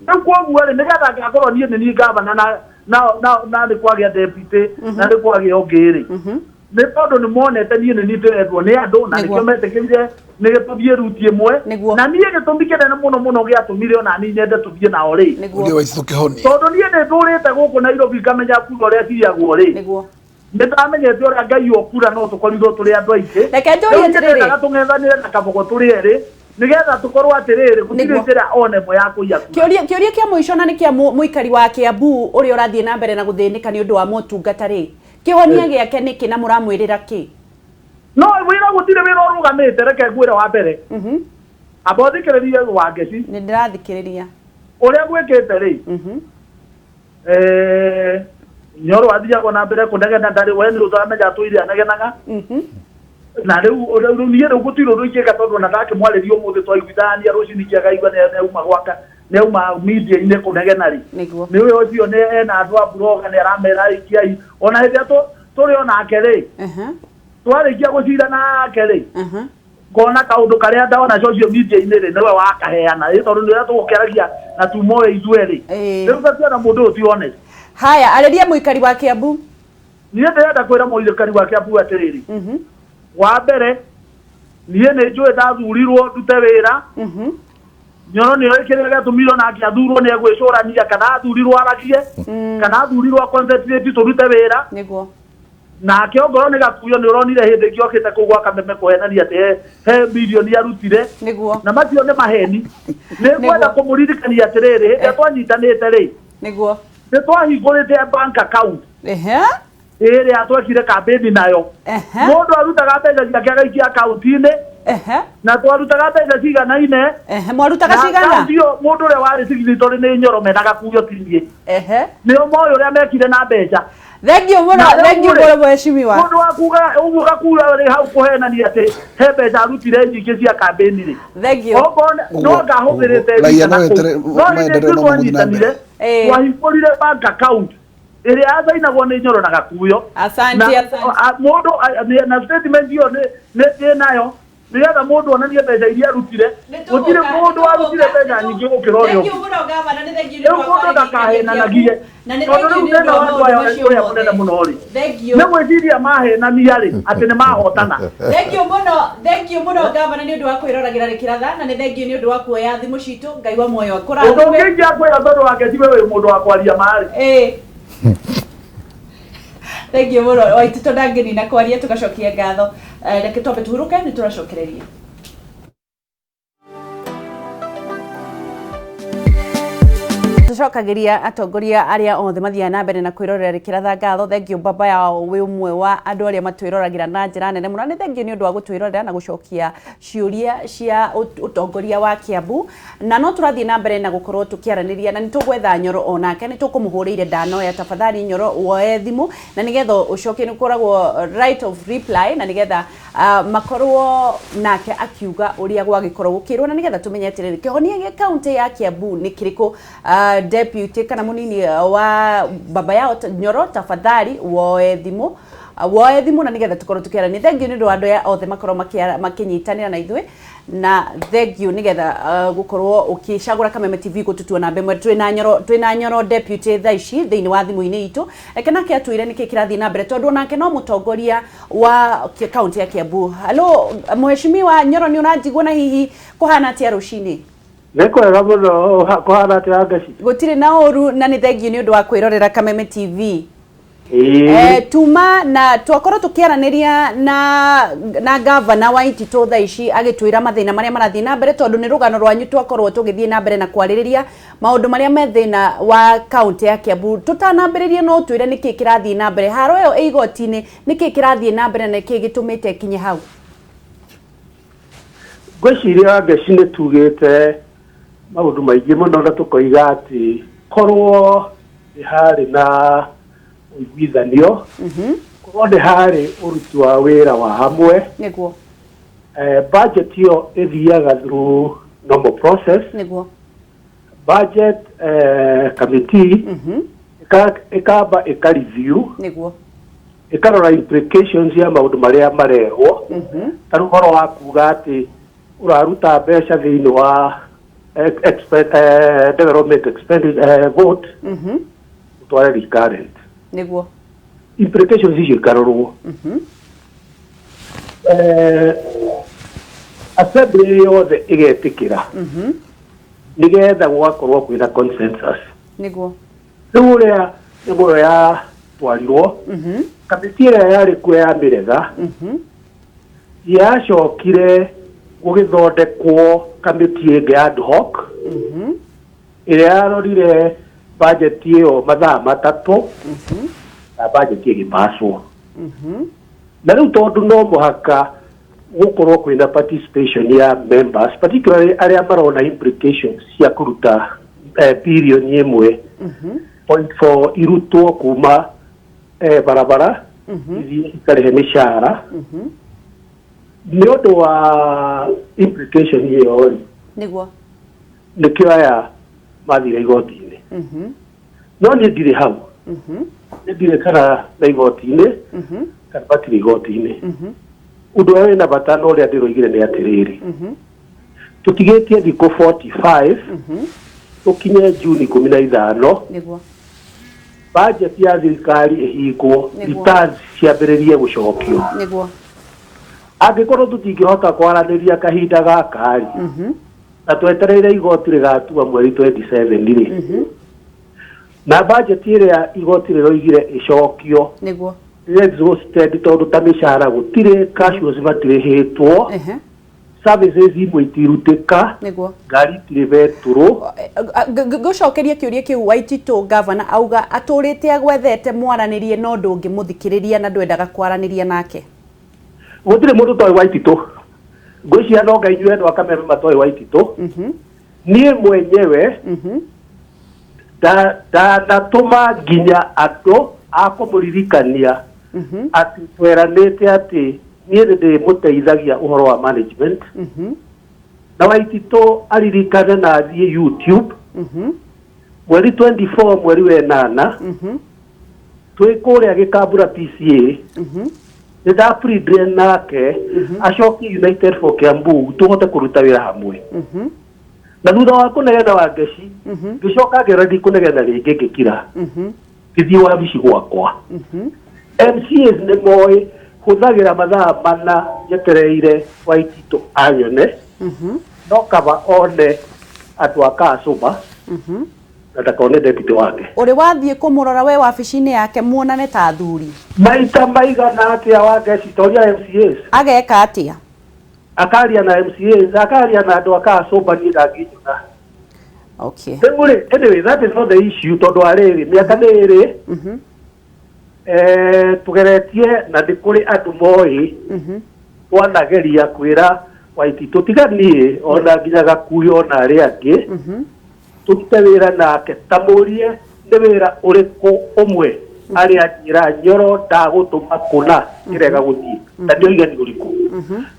riu koguo ri nigetha ngakorwo nie ni governor na ni kwagia deputy na ni kwagia ongi ri nä tondå nä monete niä nä nindäretwo nä andå na nä kä o metä nä gä tå thiä ruti ä mwe na niä gä tå mi kä nene må no må no gä atå mire ona ni nyende tå thiä nao rä tondå niä nä ndå rä te gå kå Nairobi ngamenya kura å rä a ciriagwo rä nä ndamenyete å rä a Ngai okura no tå korirwo tå rä andå aingä tå ng'ethanä na kabogo tå rä erä nä getha tå korwo atä rä rä gå tirä njä ra one mwe ya kå ia kä oria kä a må ico na nä kä a må ikari wa Kiambu å rä a å rathiä na mbere na gå thä nä ka nä å ndå wa motungata rä kihonia giake niki na muramwirira ki no wira gutire wira urugamite reke ngwire wa mbere amba thikiririe wa Ngeci ni ndirathikiriria uria gwikite ri Nyoro athiaga na mbere kunegena ndari we ni utamenya tuire anegenaga na riu niä rä u gå tirå rå ingä ga tondå na ndake mwarä må thä twaiguithania rå cinä kä agaigua nä uma gwaka nä uma media-inä kå negena rä nä wä å cio nä ena andå a buroga nä aramera ikiai ona hä ndä ä tå rä onake rä twarä kia gå cira nake rä ngona kaå ndå karä a ndona social media-inä rä nä we wakaheana ä tondå nä rä a tå gå kä aragia na tumoe ithuä rä rä u tationa må ndå å tione haya arĩria mũikari wa Kiambu niĩ ndĩrenda kwĩra mũikari wa Kiambu atĩrĩrĩ wa mbere niĩ nĩ njũĩ ndathurirwo ndute wĩra Nyoro nĩ oĩ kĩrĩa gĩatũmire na akĩathurwo nĩ egwĩcũrania kana athurirwo aragie kana athurirwo concentrate tũrute wĩra nĩguo nake ongorwo nĩ gakuyo nĩ ũronire hĩndĩ ĩngĩ okĩte kũu gwa Kameme kũhenania atĩ he mirioni arutire na macio nĩ maheni nĩ ngwenda kũmũririkania atĩrĩrĩ hĩndĩ ĩrĩa twanyitanĩte rĩ nĩguo nĩ twahingũrĩte bank account ere atwekire campaign nayo mundu arutaga mbeca ciake agaikia akaunti-ini na twarutaga mbeca cigana-ine mwarutaga cigana ndio mundu uria wari signatory ni Nyoro menaga kuyo tinie nio moyo uria mekire na mbeca thengio muno mheshimiwa mundu wakuga uguo gakuga ri hau kuhenania ati he mbeca arutire nyingĩ cia campaign ri thengio no ngahuthirite twahingũrire bank account ĩrĩa yasainagwo nĩ Nyoro na Gakuyo. Asante. Mũndũ na statement iyo nĩ nayo nigetha mũndũ onanie mbeca iria arutire gũtirĩ mũndũ warutire mbeca nyingĩ gũkĩra ũrĩa ũngĩ. Rĩu mũndũ ndakahenanagie tondũ rĩu thĩna wa andũ aya ũrĩa mũnene mũno rĩ nĩ gwĩciria mahenania rĩ atĩ nĩ mahotana. Thengio mũno gavana nĩ ũndũ wa kwĩroragĩra Rikiratha na nĩ thengio nĩ ũndũ wa kuoya thimũ citũ Ngai wa muoyo akũrathime. Ũndũ ũngĩ ingĩakwĩra tondũ wake tiwe wĩ mũndũ wa kwaria marĩ. Thengio mũno Waititũ ndangĩnina kwaria tũgacokia ngatho. Reke twambe tũhurũke nĩ tũracokereria. Tucokagiria atongoria aria othe mathia na mbere na kwirorera Rikiratha ngatho. Thengio baba yao wi umwe wa andu aria matwiroragĩra na njĩra nene mũno. Nĩ thengio nĩ ũndũ wa gũtwirorera na gũcokia ciũria cia utongoria wa Kiambu, na no tũrathiĩ na mbere na gũkorwo tũkĩaranĩria na nĩ tũgwetha Nyoro onake nĩ tũkũmũhũrĩire ndanoya tafadhali Nyoro woe thimũ na nĩgetha ũcokie nĩ koragwo right of reply na nĩgetha makorwo nake akiuga ũrĩa gwagĩkorwo gũkĩrwo na nĩgetha tũmenye atĩrĩrĩ kĩhonia gĩa kaunti ya Kiambu nĩ kĩrĩkũ. Deputy kana munini wa baba yao Nyoro tafadhali woe thimu na nigetha tukorwo tukiarania. Thengio nĩ ũndũ wa andũ aya othe makorwo makinyitanĩra na ithuĩ na thengio nigetha gukorwo ukicagura Kameme TV gututua na mbemwe twina Nyoro deputy thaa ici thĩinĩ wa thimũ-inĩ itũ. Reke nake atwĩre nĩkĩ kĩrathiĩ na mbere tondũ nake no mũtongoria wa kaunti ya Kiambu. Halo mheshimiwa Nyoro, nĩ ũranjigua na hihi kũhana atĩa rũcinĩ? Nekwega muno kuhana atia Ngaci? Gutire na oru na ni thengio ni undu wa kwirorera Kameme TV. Tuma na twakorwo tukiaraniria na gavana wa Waititũ thaa ici agitwira mathina maria marathii na mbere tondu ni rugano rwanyu twakorwo tugithii na mbere na kwaririria maundu maria me thina wa kaunti ya Kiambu. Tutanambiririe no twire niki kirathii na mbere haro yo igoti-ini niki kirathii na mbere na niki gitumite kinye hau? Gwiciria Ngaci ni tugite maundu maingi muno na tukoiga ati korwo ni hari na uiguithanio korwo ni hari uruti wa wira wa hamwe niguo budget yo ithiaga through normal process niguo budget committee ikamba ika-review niguo ikarora implications ya maundu maria marerwo ta ruhoro wa kuga ati uraruta mbeca thiini wa development expenditure vote utware recurrent niguo implications icio ikarorwo assembly yothe igetikira nigetha gwakorwo kwina consensus niguo riu uria niguo ya twarirwo kamiti ĩrĩa yarĩ kuo ya mĩretha yacokire gũgĩthondekwo kamiti ĩngĩ ad hoc ĩrĩa yarorire budget ĩyo mathaa matatũ na budget ĩgĩpaswo na rĩu tondũ no mũhaka gũkorwo kwĩna participation ya members particularly arĩa marona implications cia kũruta birioni ĩmwe point for irutwo kuma barabara ikarihe mishahara nĩ ũndũ wa implication ĩyo niguo nĩkĩo aya mathire igoti-inĩ no niĩ ndirĩ hau nĩ ndirĩ kana na igoti-inĩ kana matirĩ igoti-inĩ ũndũ ũrĩa wĩna bata na ũrĩa ndĩroigire nĩ atĩrĩrĩ tũtigĩtie thikũ 45 tũkinye Juni 15 niguo budget ya thirikari ihingwo returns ciambĩrĩrie gũcokio niguo angĩkorwo tũtingĩhota kwaranĩria kahinda gaka na twetereire igoti rĩgatua mweri 27 rĩ na budget ĩrĩa igoti rĩroigire ĩcokio niguo exhausted tondũ ta mĩcara gũtirĩ cash was matirĩhĩtwo services imwe itirutĩka ngari itirĩ betũrũ. Ngũcokeria kĩũria kĩu Waititu governor auga atũrĩte agwethete mwaranĩrie no ndũngĩmũthikĩrĩria na ndwendaga kwaranĩria nake. Gũtirĩ mũndũ toĩ Waititu. Ngwĩciria no Ngai inyuĩ andũ a Kameme matoĩ Waititu. Niĩ mwenyewe ndatũma nginya andũ a kũmũririkania atĩ tweranĩte atĩ niĩ ndĩmũteithagia ũhoro wa management. Na Waititu aririkane na athiĩ YouTube mweri 24 mweri wa 8 twĩ kũrĩa Gĩkambura PCA nĩndapridre nake acoki United for Kiambu tũhote kũruta wĩra hamwe. Na thutha wa kũnegena Wangeci ngĩcoka ngĩredi kũnegena rĩngĩ ngĩkira gĩthiĩ wabici gwakwa. MCAs nĩ moĩ hũthagĩra mathaa mana njetereire Waititu anyone no kaba one andũ a Kasuba na ndakone deputy wake. Ũrĩ wathiĩ kũmũrora we wabici-inĩ yake muonane ta athuri? Maita maigana atĩa Wangeci toria MCAs? Ageka atĩa? Akaria na MCAs, akaria na andũ a Kasuba niĩ ndangĩnyona. Okay. Anyway, that is not the issue tondũ arĩrĩ mĩaka nĩrĩ tugeretie na ndĩ kũrĩ andũ moĩ twanageria kwĩra Waititu tiganie ona nginya Gakuyu ona arĩa angĩ tũrute wĩra nake tamũrie nĩ wĩra ũrĩkũ ũmwe arĩa njĩra Nyoro ndagũtũma kũna kĩrega gũthiĩ na nĩoiga nĩ ũrĩkũ.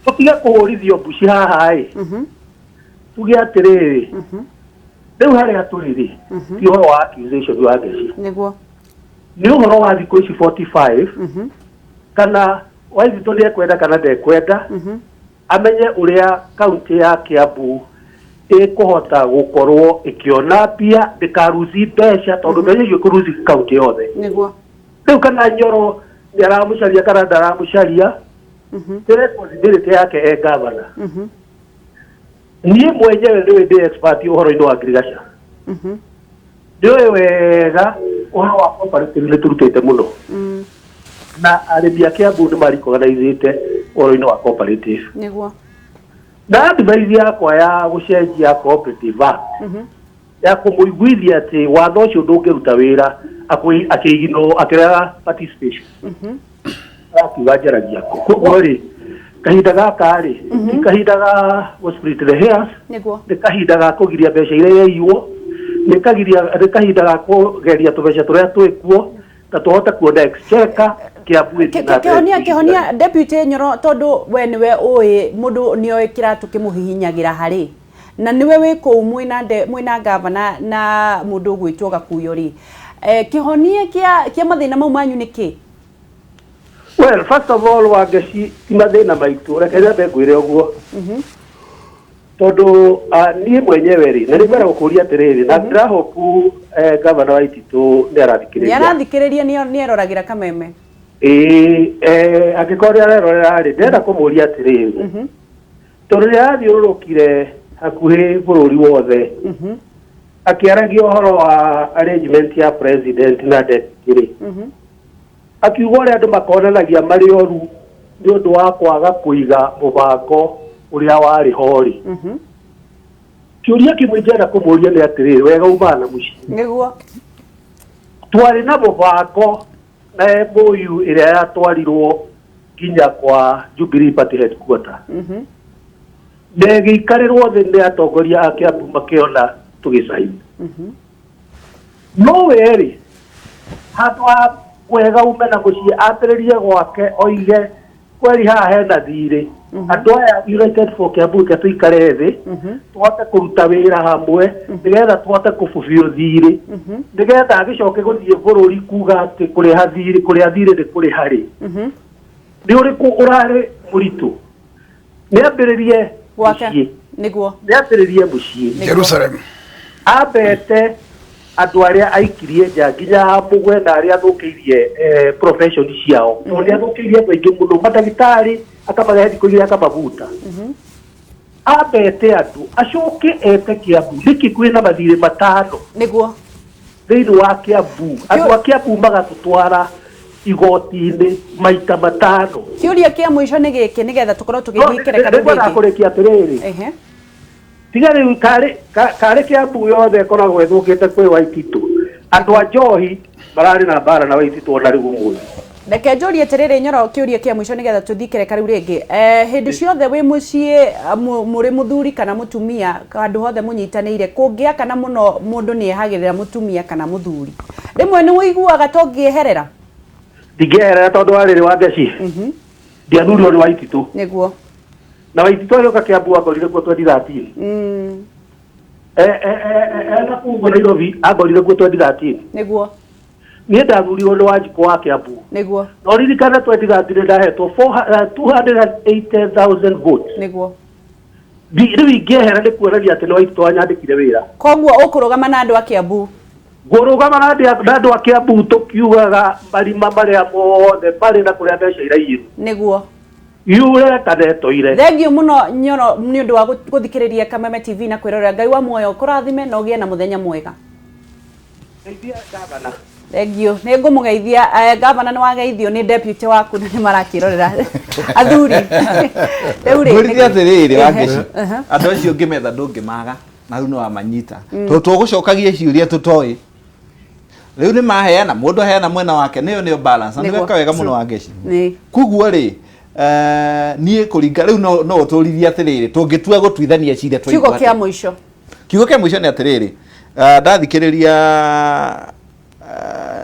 Tũtige kũhũrithio mbuci haha tuge atĩrĩrĩ rĩu harĩa tũrĩ ti ũhoro wa accusation wa Ngeci nĩguo nĩ ũhoro wa thikũ ici 45 kana Waititu nĩekwenda kana ndekwenda amenye ũrĩa kaunti ya Kiambu ĩkũhota gũkorwo ĩkĩona mbia ndĩkaruzi mbeca tondũ mbeca icio kũruzi kaunti yothe. Nĩguo Rĩu kana Nyoro nĩaramũcaria kana ndaramũcaria nĩ responsibility yake governor. Niĩ mwenyewe nĩwe ndĩ expert ũhoro-inĩ wa ngirigaca. Nĩũĩ wega ũhoro wa cooperative nĩ tũrutĩte mũno. Na arĩmi a Kiambu nĩ marikoganaithĩte ũhoro-inĩ wa cooperative. Nĩguo. Na advice yakwa ya gũcenjia cooperative ya kũmũiguithia atĩ watho ũcio ndũngĩruta wĩra akĩiginwo akĩrega participation. Akiuga njaragia koguo rĩ kahinda gaka rĩ kahinda ga split the hairs nĩ kahinda ga kũgiria mbeca iria yaiywo nĩ kahinda ga kũgeria tũbeca tũrĩa twĩkuo ta tũhote kuona exchequer Kihonia deputy Nyoro tondu we niwe uĩ mundu nĩoĩ kiratũ kĩmũhihinyagira harĩ na niwe wĩ kũu mwĩna governor na mundu gwĩtwo Gakuyu ri Kihonia kia mathĩna mau manyu nĩkĩ? Well, first of all Wangeci ti mathĩna maitũ reke nyambe ngwĩre ũguo tondu niĩ mwenyewe ri na nĩngwenda gũkũria atĩrĩrĩ na ndĩrahopu governor Waititu nĩarathikĩrĩria nĩeroragĩra Kameme. Angĩkorwo nĩarerorera rĩ ndĩrenda kũmũria atĩrĩrĩ tondũ nĩarathiũrũrũkire hakuhĩ bũrũri wothe akĩaragia ũhoro wa arrangement ya president na deputy akiuga ũrĩa andũ makonanagia marĩ oru nĩ ũndũ wa kwaga kũiga mũbango ũrĩa warĩ hori. Kĩũria kĩmwe njĩra kũmũria nĩ atĩrĩrĩ wega umaga na mũciĩ nĩguo twarĩ na mũbango na MOU ĩrĩa yatwarirwo nginya kwa Jubilee Party headquarter na ĩgĩikarĩrwo thĩ nĩ atongoria a Kiambu makĩona tũgĩcaina no werĩ handũ ha wega ume na mũciĩ atĩrĩrie gwake oige kweri haha hena thirĩ andũ aya United for Kiambu ke tũikare thĩ tũhote kũruta wĩra hamwe nĩgetha tũhote kũbubio thirĩ nĩgetha agĩcoke gũthiĩ bũrũri kuga atĩ kũrĩha thirĩ nĩ kũrĩha rĩ nĩ ũrĩkũ ũrarĩ mũritũ nĩambĩrĩrie mũciĩ nĩguo nĩambĩrĩrie mũciĩ Jerusalem ambete andũ arĩa aikirie nja nginya hamwe na arĩa athũkĩirie profession ciao tondũ nĩathũkĩirie andũ aingĩ mũno mandagĩtarĩ akamarehe thikũ igĩrĩ akamabuta ambete andũ acoke ete Kiambu nĩkĩ kwĩna mathirĩ matano nĩguo thĩinĩ wa Kiambu andũ a Kiambu magatũtwara igoti-inĩ maita matano. Kiuria kia mwisho nĩ gĩkĩ nĩgetha tũkorwo tũgĩthiĩ kĩrekano gĩkĩ. Nĩ kũrĩkia atĩrĩrĩ. Tiga rĩu karĩ Kiambu yothe ĩkoragwo ĩthũkĩte kwĩ Waititũ. Andũ a njohi mararĩ na mbara na Waititũ ona rĩu ũmũthĩ. Reke njũrie atĩrĩrĩ Nyoro kiuria kia mwisho nĩgetha tũthiĩ kĩrekano rĩngĩ. Hĩndĩ ciothe wĩ mũciĩ mũrĩ mũthuri kana mũtumia handũ hothe mũnyitanĩire kũngĩa kana mũno mũndũ nĩ ehagĩrĩra mũtumia kana mũthuri. Rĩmwe nĩ ũiguaga to ngĩeherera. Ndingĩeherera tondũ wa rĩrĩ wa Ngeci. Ndiathurirwo nĩ Waititũ. Nĩguo. Na Waititũ arĩoka Kiambu angorire kuo 2013. Na kuo Nairobi angorire kuo 2013. Nĩguo. Niĩ ndathurirwo nĩ Wanjikũ wa Kiambu. Nĩguo. No ririkana 2013 ndahetwo 280,000 votes. Nĩguo. Rĩu ingĩehera nĩ kuonania atĩ nĩ Waititũ wanyandĩkire wĩra. Koguo ũkũrũgama na andũ a Kiambu. Ngũrũgama na andũ a Kiambu tũkiugaga marima marĩa mothe marĩ na kũrĩa mbeca iraiyirwo. Nĩguo. Yure kadetoire. Thengiũ mũno Nyoro nĩ ũndũ wa gũthikĩrĩria Kameme TV na kwĩrorera. Ngai wa muoyo kũrathime na ũgĩe na mũthenya mwega. Ngeithia gavana. Thengiũ nĩ ngũmũgeithia gavana nĩ wageithio nĩ deputy waku na nĩ marakĩrorera athuri. Rĩu rĩ atĩrĩrĩ wa Ngeci andũ acio ngĩmetha ndũngĩmaga na rĩu no amanyita tũgũcokagia ciũria tũtoĩ. Rĩu nĩ maheana mũndũ aheana mwena wake nĩyo balance nĩ weka wega mũno wa Ngeci. Kuguo rĩ niĩ kũringa rĩu no ũtũrithia atĩrĩrĩ tũngĩtua gũtuithania ciira twa kiugo kĩa mũico. Kiugo kĩa mũico nĩ atĩrĩrĩ ndathikĩrĩria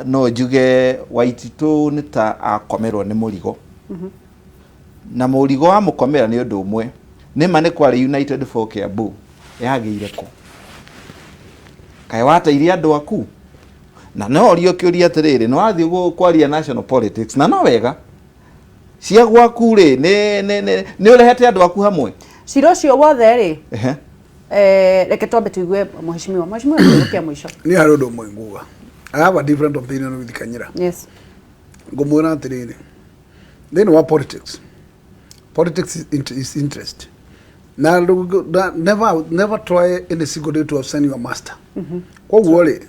no njuge Waititũ nĩ ta akomerwo nĩ mũrigo. Na mũrigo wa mũkomera nĩ ũndũ ũmwe nĩma nĩ kwarĩ United for Kiambu yagĩire kũ kaĩ wateire andũ aku na no orio kĩũria atĩrĩrĩ nĩ wathiĩ kwaria national politics na no wega cia gwaku rĩ nĩ ũrehete andũ aku hamwe cira ũcio wothe rĩ reke twambe tũigue mheshimiwa kiugo kĩa mũico. Nĩ harĩ ũndũ ũmwe nguga I have a different opinion with Kanyira. Yes. Ngũmwĩra atĩrĩrĩ thĩinĩ wa politics is interest. Now, never try any single day to offend your master. Koguo rĩ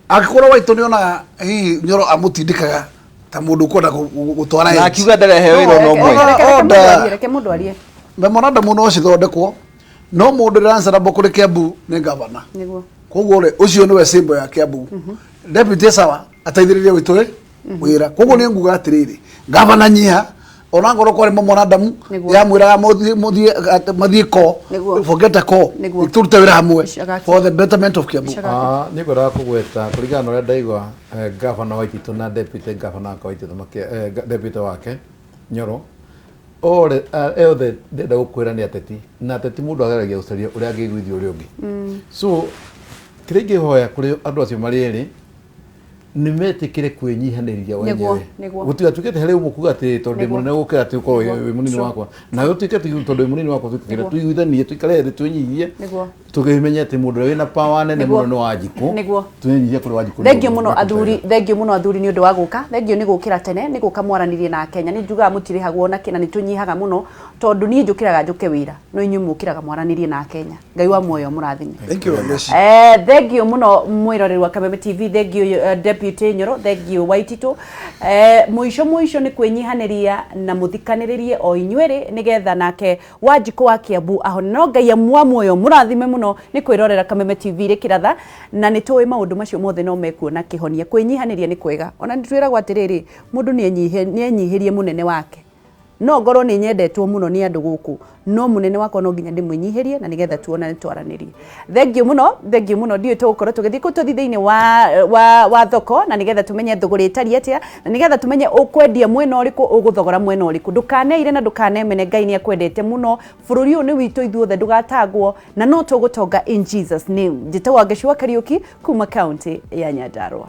angĩkorwo Waitũ nĩ ona hihi Nyoro amũtindĩkaga ta mũndũ kwenda gũtwara na akiuga ndarehe wĩra no mwe reke mũndũ arie memorandum no cithondekwo no mũndũ ndansarabo kũrĩ Kiambu nĩ gavana. Nĩguo. Koguo rĩ ũcio nĩwe symbol ya Kiambu. Deputy sawa ateithĩrĩrie Waitũ wĩra. Koguo nĩ nguga atĩrĩrĩ gavana nyiha ona ngoro kwari memorandum ya mwiraga muthie ko forget a ko turute wira hamwe for the betterment of Kiambu. Nĩ ngwenda kũgweta kũringana na ũrĩa ndaigua gavana Waititũ na deputy gavana wa Waititũ deputy wake Nyoro ore othe ndenda gũkwĩra nĩ ateti na ateti mũndũ ageragia gũcaria ũrĩa angĩiguithio ũrĩa ũngĩ. So kĩrĩa ingĩhoya kũrĩ andũ acio marĩ erĩ nĩ metĩkĩre kwĩnyihanĩria wenyewe. Gũtigatũĩke harĩ ũmwe kuga atĩ tondũ mũnene gũkĩra atĩ ũkorwo wĩ mũnini wakwa na gũtuĩke tondũ mũnini wakwa tũkĩra tuiguithanie tũikare thĩ twĩnyihie tũkĩmenye atĩ mũndũ ũrĩa wĩna power nene mũno nĩ Wanjikũ twĩnyihie kũrĩ Wanjikũ. Thengiũ mũno athuri nĩ ũndũ wa gũka. Thengiũ nĩ gũkĩra tene nĩ gũka mwaranirie na Kenya. Nĩ njugaga mũtirĩhagwo na kĩna nĩ tũnyihaga mũno tondũ niĩ njũkĩraga njũke wĩra no inyuĩ mũkĩraga mwaranirie na Kenya. Ngai wa muoyo mũrathime. Thengiũ mũno mwĩroreri wa Kameme TV. Thengiũ deputy Nyoro. Thengiũ Waititũ. Mũico nĩ kwĩnyihanĩria na mũthikanĩrĩrie o inyuĩ nĩgetha nake Wanjikũ wa Kiambu ahone. No Ngai wa muoyo mũrathime mũno nĩ kwĩrorera Kameme TV Rikiratha na nĩ tũĩ maũndũ macio mothe no mekuona kĩhonia. Kwĩnyihanĩria nĩ kwega ona nĩtwĩragwo atĩrĩrĩ mũndũ nĩ enyihĩrie mũnene wake. No ngoro nĩ nyendetwo mũno nĩ andũ gũkũ no mũnene wakwa no nginya ndĩmũnyihirie na nĩgetha tuonane twaranĩrie. Thengiũ mũno ndiũĩ tũgũkorwo tũgĩthiĩ kũtũthi thĩinĩ wa thoko na nĩgetha tũmenye thogora ĩtariĩ atĩa na nĩgetha tũmenye ũkwendia mwena ũrĩkũ ũgũthogora mwena ũrĩkũ. Ndũkaneire na ndũkanemene. Ngai nĩ akwendete mũno. Bũrũri ũyũ nĩ witũ ithuothe ndũgatagwo na no tũgũtonga in Jesus name. Njĩtagwo Ngeci wa Kariũki kuma kaunti ya Nyandarua.